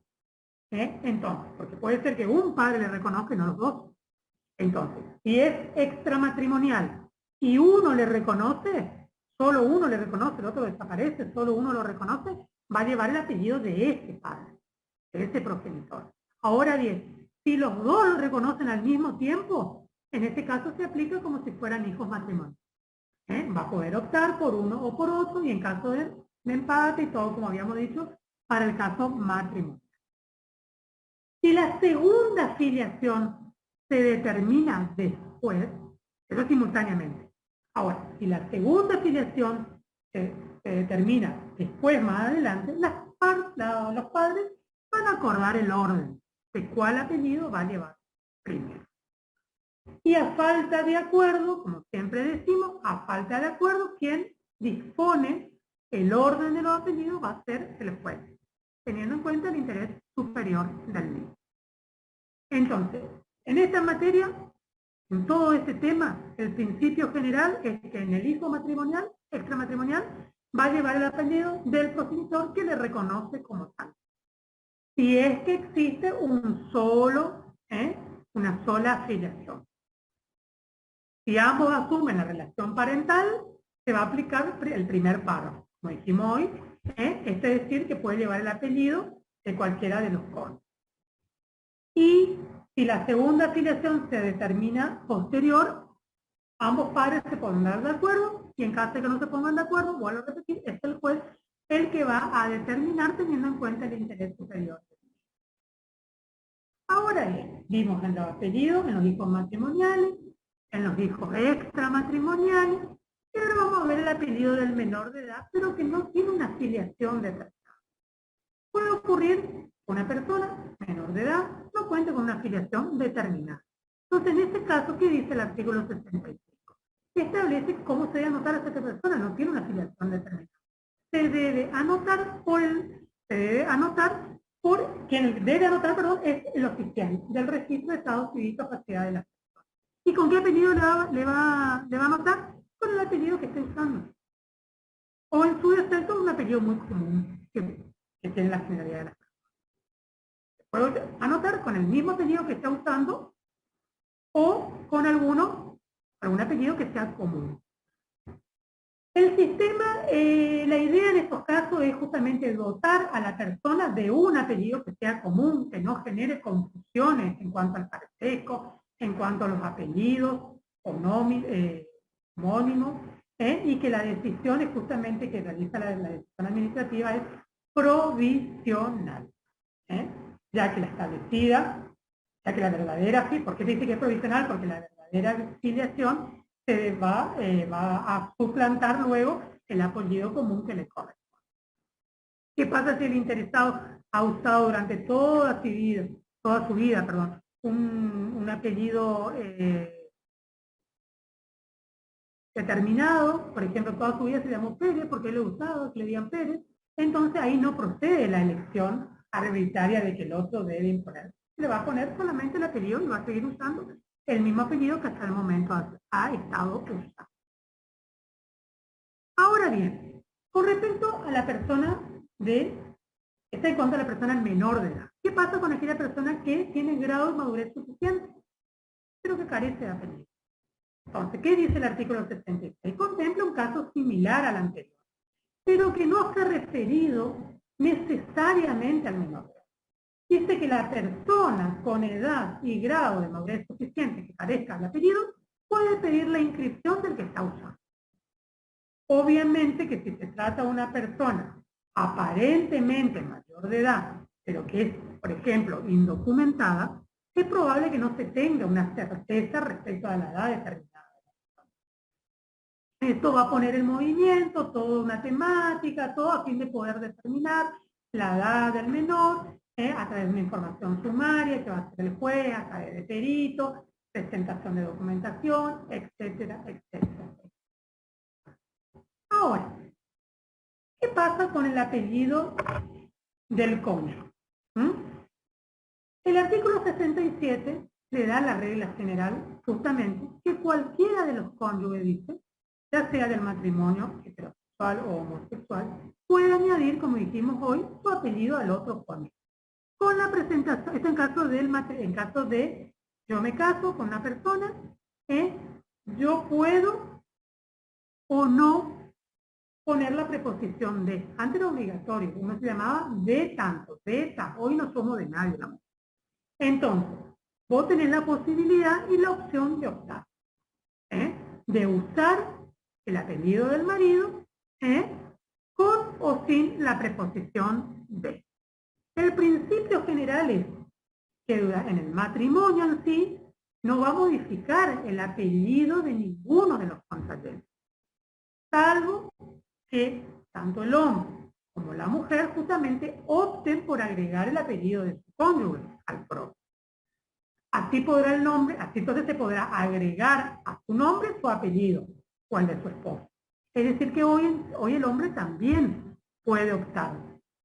Entonces, porque puede ser que un padre le reconozca y no los dos. Entonces, si es extramatrimonial y uno le reconoce, solo uno le reconoce, el otro desaparece, solo uno lo reconoce, va a llevar el apellido de ese padre, de ese progenitor. Ahora bien, si los dos lo reconocen al mismo tiempo, en este caso se aplica como si fueran hijos matrimoniales. Va a poder optar por uno o por otro y en caso de empate y todo, como habíamos dicho, para el caso matrimonial. Si la segunda filiación se determina después, eso es simultáneamente. Ahora, si la segunda filiación se determina después, más adelante, los padres van a acordar el orden de cuál apellido va a llevar primero. Y a falta de acuerdo, como siempre decimos, a falta de acuerdo, quien dispone el orden de los apellidos va a ser el juez, teniendo en cuenta el interés superior del niño. Entonces, en esta materia, en todo este tema, el principio general es que en el hijo matrimonial, extramatrimonial, va a llevar el apellido del progenitor que le reconoce como tal. Si es que existe una sola filiación. Si ambos asumen la relación parental, se va a aplicar el primer párrafo. Como dijimos hoy, es decir, que puede llevar el apellido de cualquiera de los cónyuges. Y si la segunda filiación se determina posterior, ambos padres se pondrán de acuerdo y en caso de que no se pongan de acuerdo, vuelvo a repetir, es el juez el que va a determinar teniendo en cuenta el interés superior. Ahora bien, vimos en los apellidos, en los hijos matrimoniales, en los hijos extramatrimoniales, y ahora vamos a ver el apellido del menor de edad, pero que no tiene una filiación determinada. Puede ocurrir que una persona menor de edad no cuente con una filiación determinada. Entonces, en este caso, ¿qué dice el artículo 65? Establece cómo se debe anotar a esta persona, no tiene una filiación determinada. Se debe anotar quien debe anotar, perdón, es el oficial del registro de estado civil y capacidad de la persona. ¿Y con qué apellido le va a anotar? Con el apellido que esté usando. O en su defecto, un apellido muy común que tiene la generalidad de la persona. Puedo anotar con el mismo apellido que está usando o con algún apellido que sea común. El sistema, la idea en estos casos es justamente dotar a la persona de un apellido que sea común, que no genere confusiones en cuanto al parentesco, en cuanto a los apellidos homónimos, y que la decisión es justamente que realiza la decisión administrativa es provisional, ya que la establecida, ya que la verdadera, ¿por qué dice que es provisional? Porque la verdadera filiación se va a suplantar luego el apellido común que le corresponde. ¿Qué pasa si el interesado ha usado durante toda su vida, un apellido determinado? Por ejemplo, toda su vida se llamó Pérez porque él le gustaba que le digan Pérez. Entonces ahí no procede la elección arbitraria de que el otro debe imponer. Le va a poner solamente el apellido y va a seguir usando el mismo apellido que hasta el momento ha estado usando. Ahora bien, con respecto a la persona está en cuanto a la persona menor de edad. ¿Qué pasa con aquella persona que tiene grado de madurez suficiente, pero que carece de apellido? Entonces, ¿qué dice el artículo 76? Contempla un caso similar al anterior, pero que no está referido necesariamente al menor de edad. Dice que la persona con edad y grado de madurez suficiente que carezca del apellido puede pedir la inscripción del que está usando. Obviamente que si se trata de una persona aparentemente mayor de edad, pero que es, por ejemplo, indocumentada, es probable que no se tenga una certeza respecto a la edad determinada. Esto va a poner en movimiento toda una temática, todo a fin de poder determinar la edad del menor, a través de una información sumaria que va a hacer el juez, a través de perito, presentación de documentación, etcétera, etcétera. Ahora, ¿qué pasa con el apellido del cónyuge? El artículo 67 le da la regla general, justamente, que cualquiera de los cónyuges, dice, ya sea del matrimonio heterosexual o homosexual, puede añadir, como dijimos hoy, su apellido al otro cónyuge. Con la presentación, esto en caso de yo me caso con una persona, yo puedo o no poner la preposición de. Antes era obligatorio, uno se llamaba de tanto, de tal. Hoy no somos de nadie, la mujer. Entonces, vos tenés la posibilidad y la opción de optar, de usar el apellido del marido, con o sin la preposición de. El principio general es que en el matrimonio en sí no va a modificar el apellido de ninguno de los contrayentes, salvo que tanto el hombre como la mujer justamente opten por agregar el apellido de su cónyuge al propio. Así podrá el nombre, así entonces se podrá agregar a su nombre su apellido o al de su esposo. Es decir que hoy el hombre también puede optar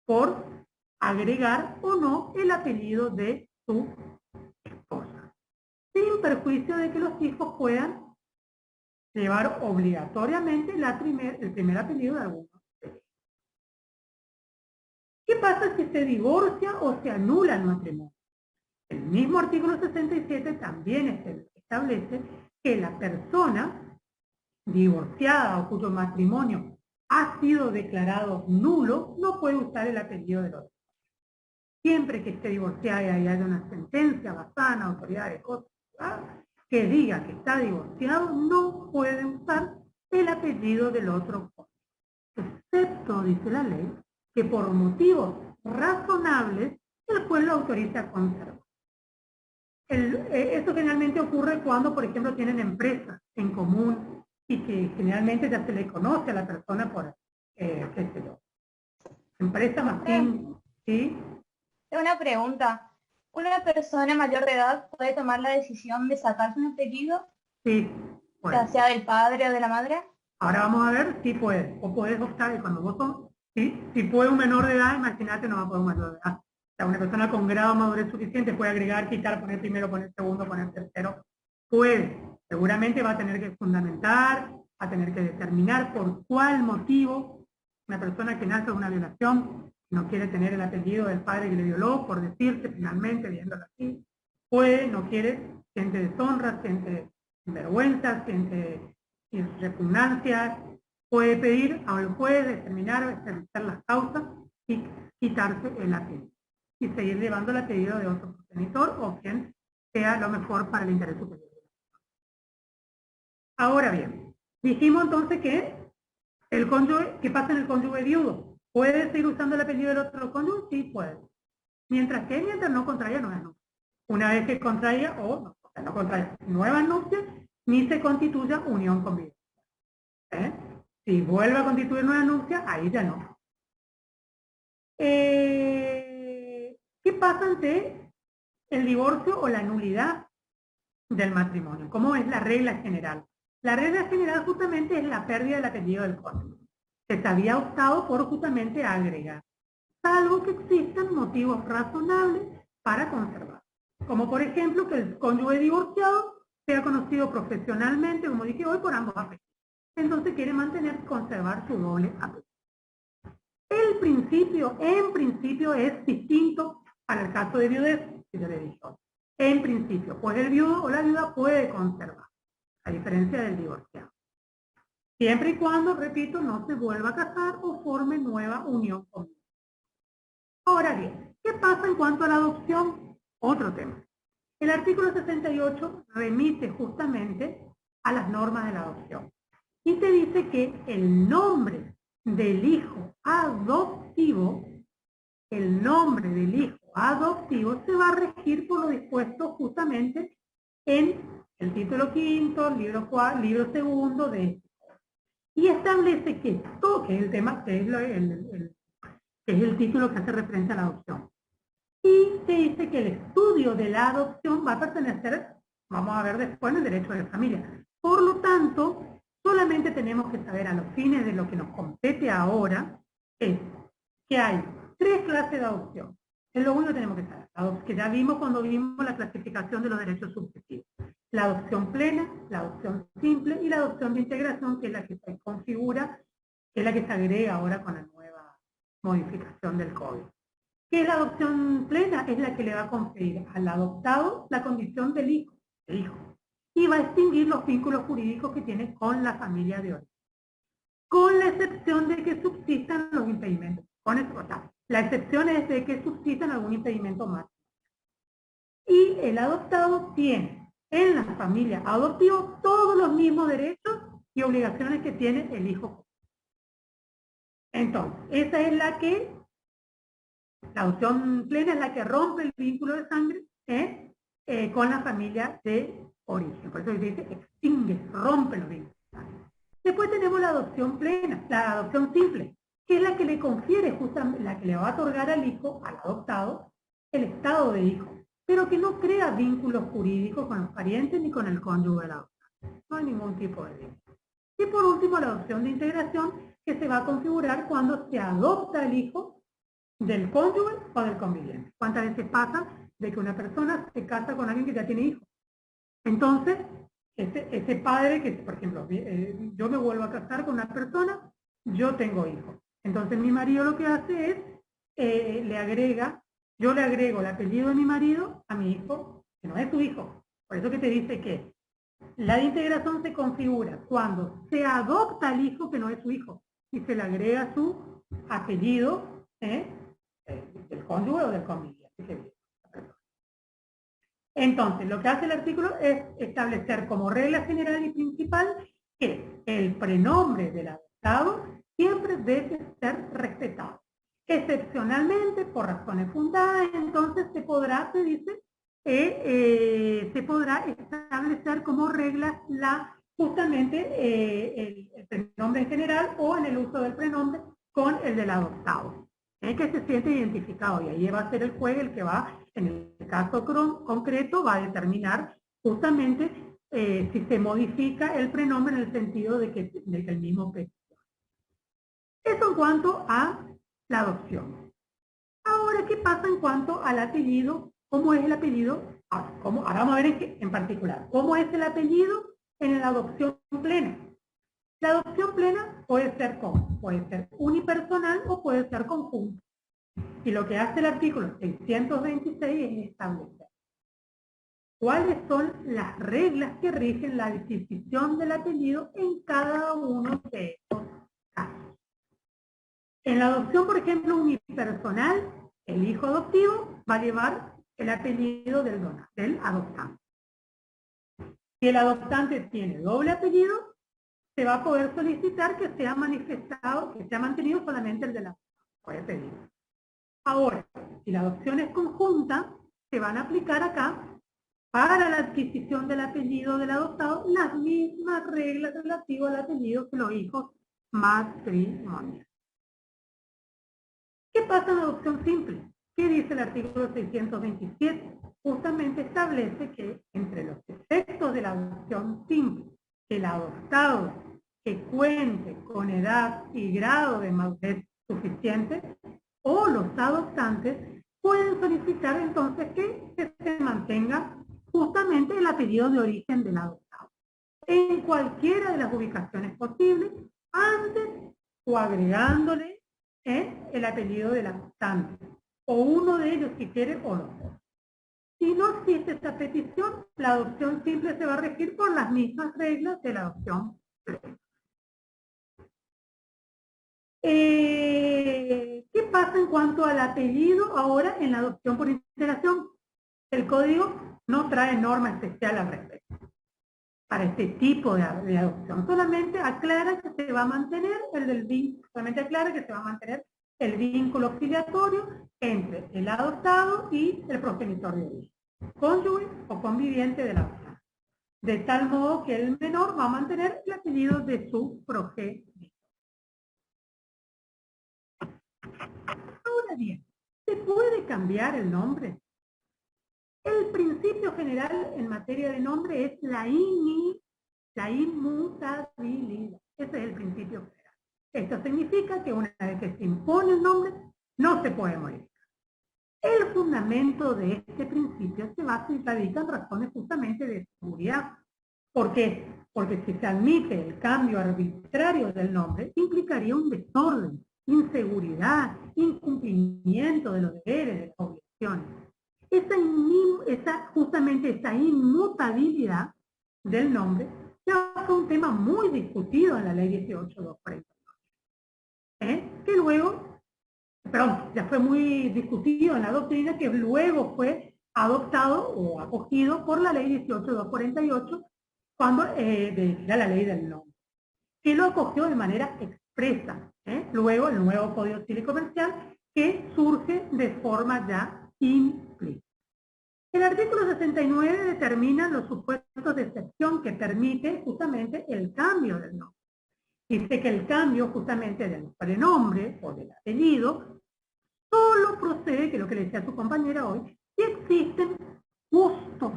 por agregar o no el apellido de su esposa, sin perjuicio de que los hijos puedan llevar obligatoriamente el primer apellido de alguno. ¿Qué pasa si se divorcia o se anula el matrimonio? El mismo artículo 67 también establece que la persona divorciada o cuyo matrimonio ha sido declarado nulo no puede usar el apellido del otro. Siempre que esté divorciada y haya una sentencia basada en autoridad de cosas que diga que está divorciado, no puede usar el apellido del otro, excepto, dice la ley, que por motivos razonables el juez lo autoriza a conservar. Esto generalmente ocurre cuando, por ejemplo, tienen empresas en común y que generalmente ya se le conoce a la persona por, qué sé yo, empresa más fin, ¿sí? Una pregunta. ¿Una persona mayor de edad puede tomar la decisión de sacarse un apellido? Sí, puede. Ya sea del padre o de la madre. Ahora vamos a ver si puede. O puedes optar, y cuando vos sos, si puede un menor de edad, imagínate, no va a poder un menor de edad. O sea, una persona con grado de madurez suficiente puede agregar, quitar, poner primero, poner segundo, poner tercero. Puede. Seguramente va a tener que fundamentar, va a tener que determinar por cuál motivo una persona que nace de una violación no quiere tener el apellido del padre que le violó, por decirse finalmente, viéndolo así. Puede, no quiere, siente deshonra, siente vergüenza, siente repugnancia, puede pedir al juez determinar, establecer las causas y quitarse el apellido. Y seguir llevando el apellido de otro progenitor o quien sea lo mejor para el interés superior. Ahora bien, dijimos entonces que el cónyuge, ¿qué pasa en el cónyuge viudo? ¿Puede seguir usando el apellido del otro cónyuge? Sí, puede. Mientras no contraiga nuevas nupcias. Una vez que contraiga o no contraiga nuevas nupcias, ni se constituya unión conviviente. Si vuelve a constituir nuevas nupcias, ahí ya no. ¿Qué pasa ante el divorcio o la nulidad del matrimonio? ¿Cómo es la regla general? La regla general justamente es la pérdida del apellido del cónyuge. Se había optado por justamente agregar, salvo que existan motivos razonables para conservar. Como por ejemplo que el cónyuge divorciado sea conocido profesionalmente, como dije hoy, por ambos apellidos. Entonces quiere conservar su doble apellido. El principio, en principio, es distinto para el caso de viudez, que yo le dije hoy. En principio, pues el viudo o la viuda puede conservar, a diferencia del divorciado. Siempre y cuando, repito, no se vuelva a casar o forme nueva unión conmigo. Ahora bien, ¿qué pasa en cuanto a la adopción? Otro tema. El artículo 68 remite justamente a las normas de la adopción. Y te dice que el nombre del hijo adoptivo, se va a regir por lo dispuesto justamente en el título quinto, libro segundo de este. Y establece que todo, que es el tema, que es el título que hace referencia a la adopción. Y se dice que el estudio de la adopción va a pertenecer, vamos a ver después, en el derecho de familia. Por lo tanto, solamente tenemos que saber a los fines de lo que nos compete ahora, es que hay 3 clases de adopción. Es lo único que tenemos que saber, que ya vimos cuando vimos la clasificación de los derechos subjetivos. La adopción plena, la adopción simple y la adopción de integración, que es la que se configura que es la que se agrega ahora con la nueva modificación del código. ¿Qué es la adopción plena? Es la que le va a conferir al adoptado la condición del hijo, y va a extinguir los vínculos jurídicos que tiene con la familia de origen, con la excepción de que subsistan los impedimentos. Con eso, o sea, la excepción es de que subsistan algún impedimento más. Y el adoptado tiene en la familia adoptiva todos los mismos derechos y obligaciones que tiene el hijo. Entonces, esa es la adopción plena es la que rompe el vínculo de sangre con la familia de origen. Por eso dice extingue, rompe los vínculos de sangre. Después tenemos la adopción plena, la adopción simple, que es la que le confiere justamente, la que le va a otorgar al hijo, al adoptado, el estado de hijo, pero que no crea vínculos jurídicos con los parientes ni con el cónyuge del adoptado. No hay ningún tipo de vínculo. Y por último, la adopción de integración, que se va a configurar cuando se adopta el hijo del cónyuge o del conviviente. ¿Cuántas veces pasa de que una persona se casa con alguien que ya tiene hijos? Entonces, ese padre que, por ejemplo, yo me vuelvo a casar con una persona, yo tengo hijos. Entonces mi marido lo que hace es, yo le agrego el apellido de mi marido a mi hijo, que no es su hijo. Por eso que te dice que la integración se configura cuando se adopta al hijo que no es su hijo y se le agrega su apellido del cónyuge o del conviviente. Entonces, lo que hace el artículo es establecer como regla general y principal que el prenombre del adoptado siempre debe ser respetado. Excepcionalmente, por razones fundadas, entonces se podrá, se dice, se podrá establecer como regla justamente el prenombre en general o en el uso del prenombre con el del adoptado, que se siente identificado, y ahí va a ser el juez el que va, en el caso concreto, va a determinar justamente si se modifica el prenombre en el sentido de que el mismo peso. Eso en cuanto a la adopción. Ahora, ¿qué pasa en cuanto al apellido? ¿Cómo es el apellido? Ahora vamos a ver en particular, ¿cómo es el apellido en la adopción plena? La adopción plena puede ser unipersonal o puede ser conjunta. Y lo que hace el artículo 626 es establecer cuáles son las reglas que rigen la adquisición del apellido en cada uno de estos casos. En la adopción, por ejemplo, unipersonal, el hijo adoptivo va a llevar el apellido del adoptante. Si el adoptante tiene doble apellido, se va a poder solicitar que sea manifestado, que sea mantenido solamente el del adoptante. Puede pedir. Ahora, si la adopción es conjunta, se van a aplicar acá, para la adquisición del apellido del adoptado, las mismas reglas relativas al apellido que los hijos matrimoniales. ¿Qué pasa en la adopción simple? ¿Qué dice el artículo 627? Justamente establece que entre los efectos de la adopción simple, el adoptado que cuente con edad y grado de madurez suficiente, o los adoptantes pueden solicitar entonces que se mantenga justamente el apellido de origen del adoptado en cualquiera de las ubicaciones posibles, antes o agregándole el apellido del adoptante, o uno de ellos si quiere, o los dos. Si no existe esta petición, la adopción simple se va a regir por las mismas reglas de la adopción plena. ¿Qué pasa en cuanto al apellido ahora en la adopción por integración? El código no trae norma especial al respecto para este tipo de adopción. Solamente aclara que se va a mantener el vínculo auxiliatorio entre el adoptado y el progenitor de origen, cónyuge o conviviente del adoptado, de tal modo que el menor va a mantener el apellido de su progenitor. Ahora bien, ¿se puede cambiar el nombre? El principio general en materia de nombre es la inmutabilidad. Ese es el principio general. Esto significa que una vez que se impone el nombre, no se puede modificar. El fundamento de este principio se radica en razones justamente de seguridad. ¿Por qué? porque si se admite el cambio arbitrario del nombre, implicaría un desorden, inseguridad, incumplimiento de los deberes, de las obligaciones. Justamente esa inmutabilidad del nombre ya fue un tema muy discutido en la ley 18.248, que luego, perdón, ya fue muy discutido en la doctrina, que luego fue adoptado o acogido por la ley 18.248, cuando era la ley del nombre, que lo acogió de manera expresa. Luego el nuevo Código Civil y Comercial, que surge de forma ya implícita. El artículo 69 determina los supuestos de excepción que permite justamente el cambio del nombre. Dice que el cambio justamente del prenombre o del apellido solo procede, que es lo que le decía a su compañera hoy, si existen justos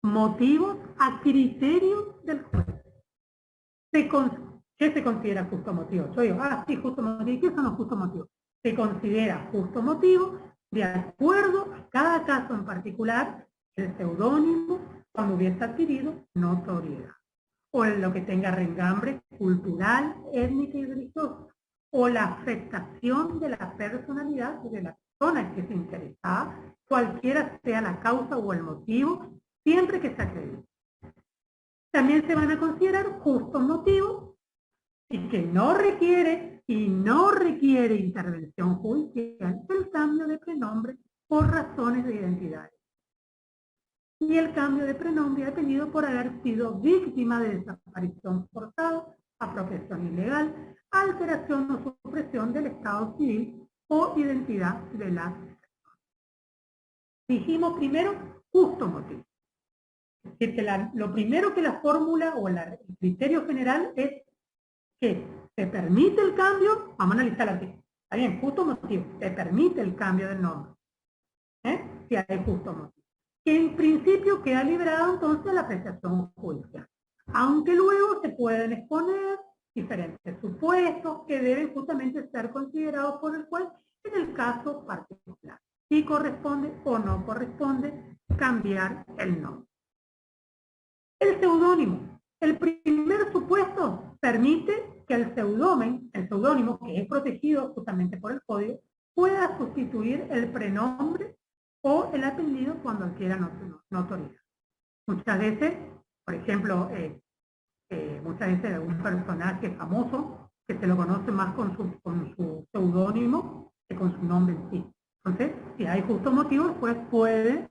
motivos a criterio del juez. ¿Qué se considera justo motivo? Yo digo, sí, justo motivo. ¿Qué son los justos motivos? Se considera justo motivo de acuerdo a cada caso en particular, el seudónimo cuando hubiese adquirido notoriedad, o en lo que tenga raigambre cultural, étnica y religiosa, o la afectación de la personalidad de la persona que es interesada, cualquiera sea la causa o el motivo, siempre que se acredite. También se van a considerar justos motivos y que no requiere intervención judicial el cambio de prenombre por razones de identidad. Y el cambio de prenombre y apellido por haber sido víctima de desaparición forzada, apropiación ilegal, alteración o supresión del estado civil o identidad de la persona. Dijimos primero, justo motivo. Es decir, que lo primero que la fórmula o el criterio general es que se permite el cambio, vamos a analizar aquí. Está bien, justo motivo, se permite el cambio del nombre. Si hay justo motivo. Que en principio queda liberado entonces la apreciación judicial. Aunque luego se pueden exponer diferentes supuestos que deben justamente ser considerados por el juez en el caso particular. Si corresponde o no corresponde cambiar el nombre. El seudónimo. El primer supuesto permite que el seudónimo, que es protegido justamente por el código, pueda sustituir el prenombre o el apellido cuando adquiera notoriedad. Muchas veces, por ejemplo, muchas veces algún personaje famoso que se lo conoce más con su seudónimo que con su nombre en sí. Entonces, si hay justo motivo, pues puede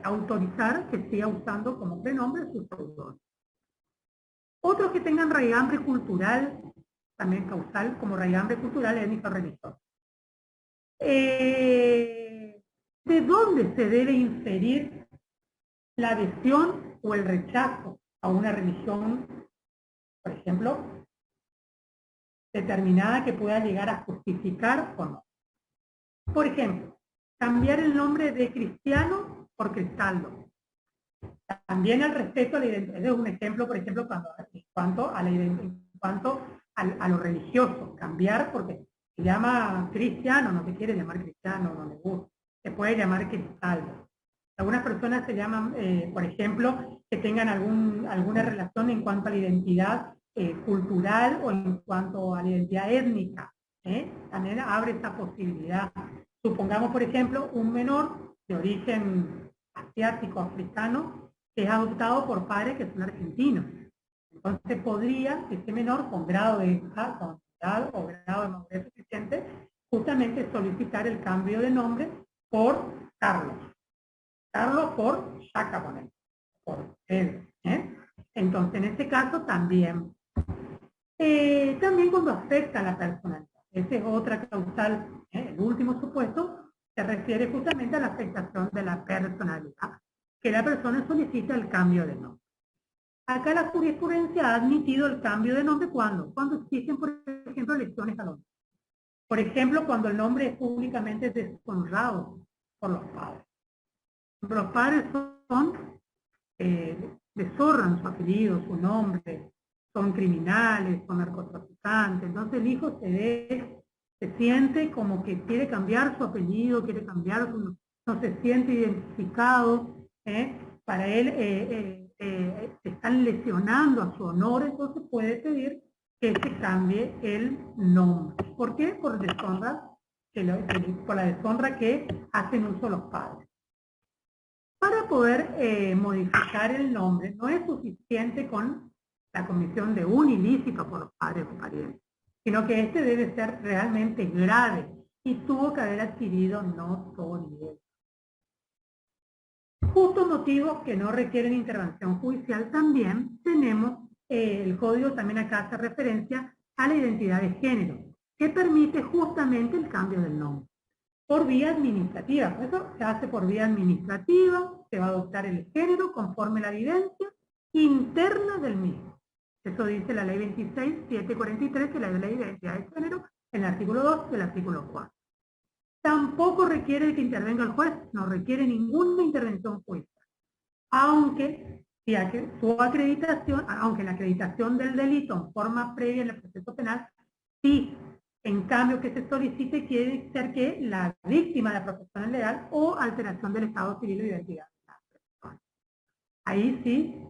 autorizar que siga usando como prenombre su seudónimo. Otros que tengan raigambre cultural, también causal, como raigambre cultural étnico religioso. ¿De dónde se debe inferir la adhesión o el rechazo a una religión, por ejemplo, determinada que pueda llegar a justificar o no? Por ejemplo, cambiar el nombre de Cristiano por Cristaldo. También el respeto a la identidad. Es un ejemplo, por ejemplo, en cuanto a lo religioso. Cambiar porque se llama Cristiano, no se quiere llamar Cristiano, no le gusta. Se puede llamar Cristaldo. Algunas personas se llaman, por ejemplo, que tengan alguna relación en cuanto a la identidad cultural o en cuanto a la identidad étnica. También abre esa posibilidad. Supongamos, por ejemplo, un menor de origen asiático, africano, que es adoptado por padres que son argentinos. Entonces podría, este menor con grado de edad o grado de madurez suficiente, justamente solicitar el cambio de nombre por Carlos. Carlos por Chaca, por Pedro. Entonces, en este caso también. También cuando afecta a la personalidad. Esa es otra causal. El último supuesto se refiere justamente a la afectación de la personalidad, que la persona solicita el cambio de nombre. Acá la jurisprudencia ha admitido el cambio de nombre cuando existen, por ejemplo, lesiones al nombre. Por ejemplo, cuando el nombre es públicamente deshonrado por los padres. Los padres deshonran su apellido, su nombre, son criminales, son narcotraficantes. Entonces el hijo se siente como que quiere cambiar su apellido, quiere cambiar no se siente identificado, para él se están lesionando a su honor, entonces puede pedir que se cambie el nombre. ¿Por qué? Por deshonra, por la deshonra que hacen uso los padres. Para poder modificar el nombre, no es suficiente con la comisión de un ilícito por los padres o parientes, sino que este debe ser realmente grave y tuvo que haber adquirido notoriedad. Justo motivos que no requieren intervención judicial también tenemos, el código también acá hace referencia a la identidad de género, que permite justamente el cambio del nombre por vía administrativa. Eso se hace por vía administrativa, se va a adoptar el género conforme la evidencia interna del mismo. Eso dice la ley 26.743, que es la de la identidad de género, en el artículo 2 del artículo 4. Tampoco requiere que intervenga el juez, no requiere ninguna intervención judicial. Aunque aunque la acreditación del delito en forma previa en el proceso penal, sí, en cambio que se solicite quiere ser que la víctima de la protección legal o alteración del estado civil de identidad de la persona. Ahí sí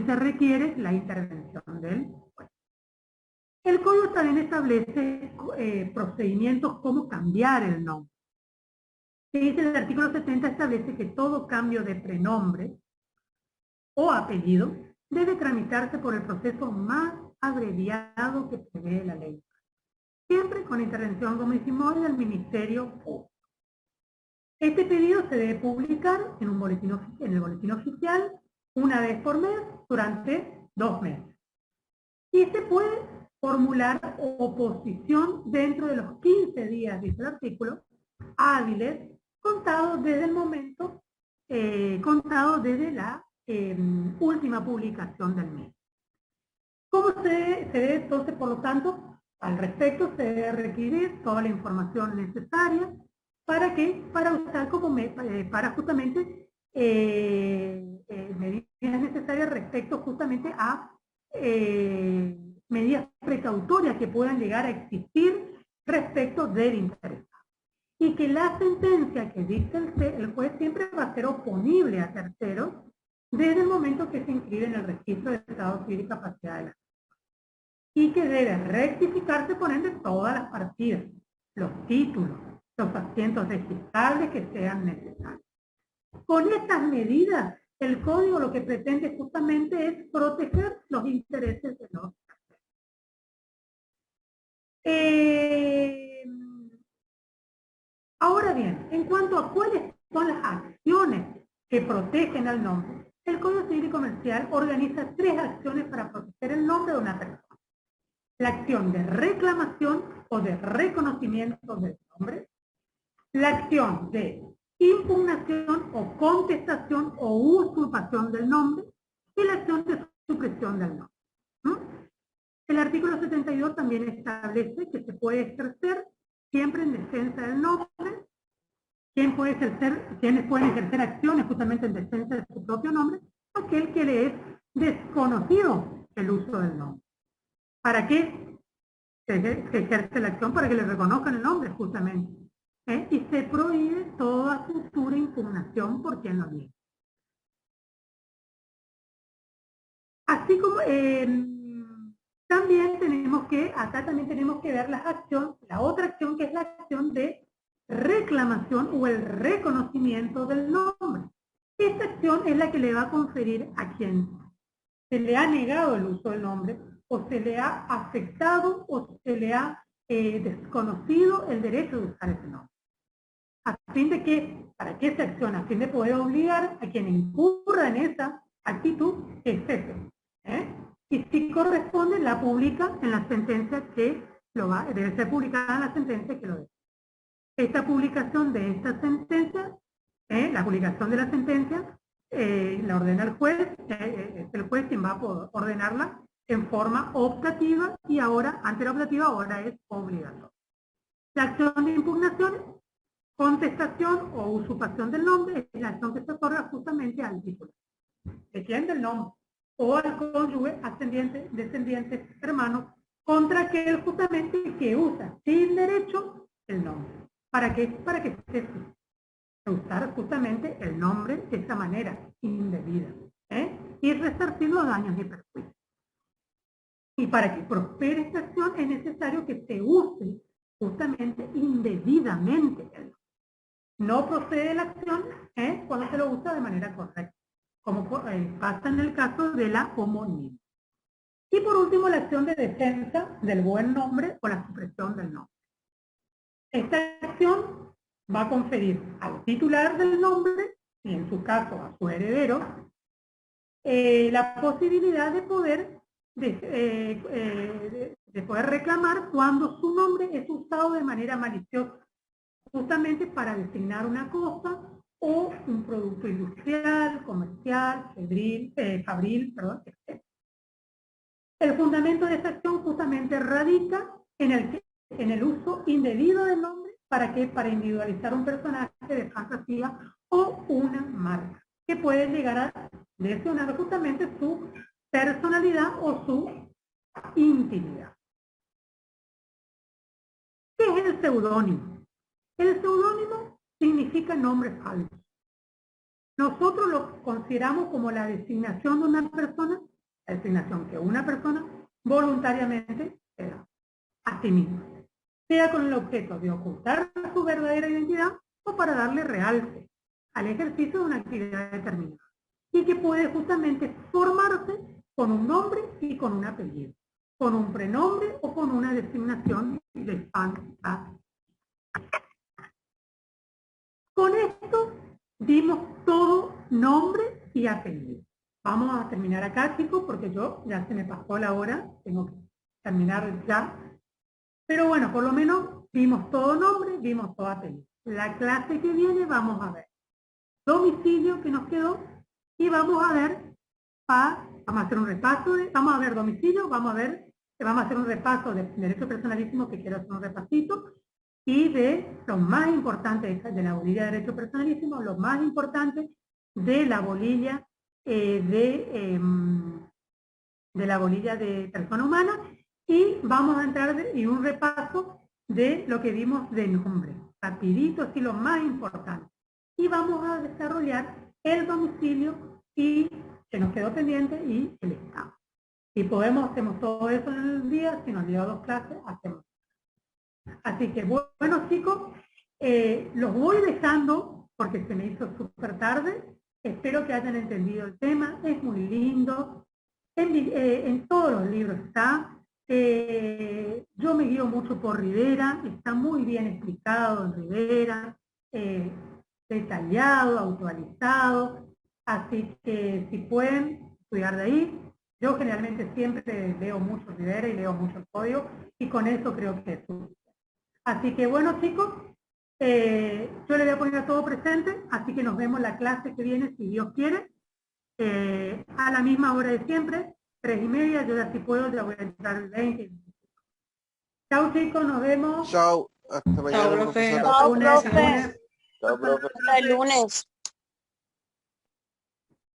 se requiere la intervención del juez. El código también establece procedimientos como cambiar el nombre. Que dice el artículo 70 establece que todo cambio de prenombre o apellido debe tramitarse por el proceso más abreviado que prevé la ley. Siempre con intervención, como dijimos, del Ministerio Público. Este pedido se debe publicar en el boletín oficial una vez por mes durante 2 meses. Y se puede formular oposición dentro de los 15 días, dice el artículo, hábiles, contados desde el momento, contados desde la última publicación del mismo. ¿Cómo se debe entonces, por lo tanto, al respecto se debe requerir toda la información necesaria para usar para justamente medidas necesarias respecto justamente a medidas precautorias que puedan llegar a existir respecto del interesado. Y que la sentencia que dicta el juez siempre va a ser oponible a terceros desde el momento que se inscribe en el registro de estado civil y capacidad de la y que debe rectificarse poniendo todas las partidas, los títulos, los asientos registrables que sean necesarios. Con estas medidas, el código lo que pretende justamente es proteger los intereses de los Ahora bien, en cuanto a cuáles son las acciones que protegen al nombre, el Código Civil y Comercial organiza 3 acciones para proteger el nombre de una persona. La acción de reclamación o de reconocimiento del nombre, la acción de impugnación o contestación o usurpación del nombre y la acción de supresión del nombre. El artículo 72 también establece que se puede ejercer siempre en defensa del nombre, quienes pueden ejercer acciones justamente en defensa de su propio nombre, aquel que le es desconocido el uso del nombre. ¿Para qué se ejerce la acción? Para que le reconozcan el nombre, justamente. Y se prohíbe toda futura impugnación por quien lo niegue. Así como acá también tenemos que ver la otra acción que es la acción de reclamación o el reconocimiento del nombre. Esta acción es la que le va a conferir a quien se le ha negado el uso del nombre, o se le ha afectado, o se le ha desconocido el derecho de usar ese nombre. ¿A fin de qué? ¿Para qué se acciona? A fin de poder obligar a quien incurra en esa actitud que cese. Y si corresponde, la publica en la sentencia debe ser publicada en la sentencia que lo dé. Esta publicación de esta sentencia, la publicación de la sentencia, la ordena el juez, es el juez quien va a poder ordenarla en forma optativa y ahora, antes era optativa, ahora es obligatoria. La acción de impugnación, contestación o usurpación del nombre es la acción que se otorga justamente al titular. ¿De quién? Del nombre. O al cónyuge, ascendiente, descendiente, hermano, contra aquel justamente que usa sin derecho el nombre. ¿Para qué? Para que esté usar justamente el nombre de esta manera indebida, y resarcir los daños y perjuicios. Y para que prospere esta acción es necesario que se use justamente indebidamente el nombre. No procede la acción cuando se lo usa de manera correcta, como pasa en el caso de la homonimia. Y por último, la acción de defensa del buen nombre o la supresión del nombre. Esta acción va a conferir al titular del nombre, y en su caso a su heredero, la posibilidad de poder, de poder reclamar cuando su nombre es usado de manera maliciosa, justamente para designar una cosa o un producto industrial, comercial, fabril, etc. El fundamento de esta acción justamente radica en el uso indebido del nombre para individualizar un personaje de fantasía o una marca, que puede llegar a lesionar justamente su personalidad o su intimidad. ¿Qué es el seudónimo? El seudónimo significa nombre falso. Nosotros lo consideramos como la designación de una persona, la designación que una persona voluntariamente se da a sí misma, sea con el objeto de ocultar su verdadera identidad o para darle realce al ejercicio de una actividad determinada, y que puede justamente formarse con un nombre y con un apellido, con un prenombre o con una designación de fantasía. Con esto dimos todo nombre y apellido. Vamos a terminar acá, chicos, porque ya se me pasó la hora, tengo que terminar ya. Pero bueno, por lo menos vimos todo nombre, vimos todo apellido. La clase que viene vamos a ver domicilio que nos quedó y vamos a ver, vamos a hacer un repaso, vamos a ver domicilio, vamos a hacer un repaso de derecho personalísimo, que quiero hacer un repasito, y de lo más importante de la bolilla de derecho personalísimo, lo más importante de la bolilla de la bolilla de persona humana, y vamos a entrar en un repaso de lo que vimos de nombre, rapidito, así lo más importante. Y vamos a desarrollar el domicilio y que nos quedó pendiente y el estado. Si podemos, hacemos todo eso en el día, si nos lleva 2 clases, hacemos. Así que bueno, chicos, los voy dejando porque se me hizo súper tarde. Espero que hayan entendido el tema, es muy lindo. En todos los libros está. Yo me guío mucho por Rivera, está muy bien explicado en Rivera, detallado, actualizado, así que si pueden estudiar de ahí. Yo generalmente siempre leo mucho Rivera y leo mucho el código, y con eso creo que es suficiente. Así que bueno, chicos, yo le voy a poner a todo presente, así que nos vemos la clase que viene, si Dios quiere, a la misma hora de siempre, 3:30, yo ya si puedo, ya voy a entrar el 20. Chao, chicos, nos vemos. Chao, hasta mañana, Chao, profe. profesora. Chao, profe. Chao, profe. Hasta el lunes.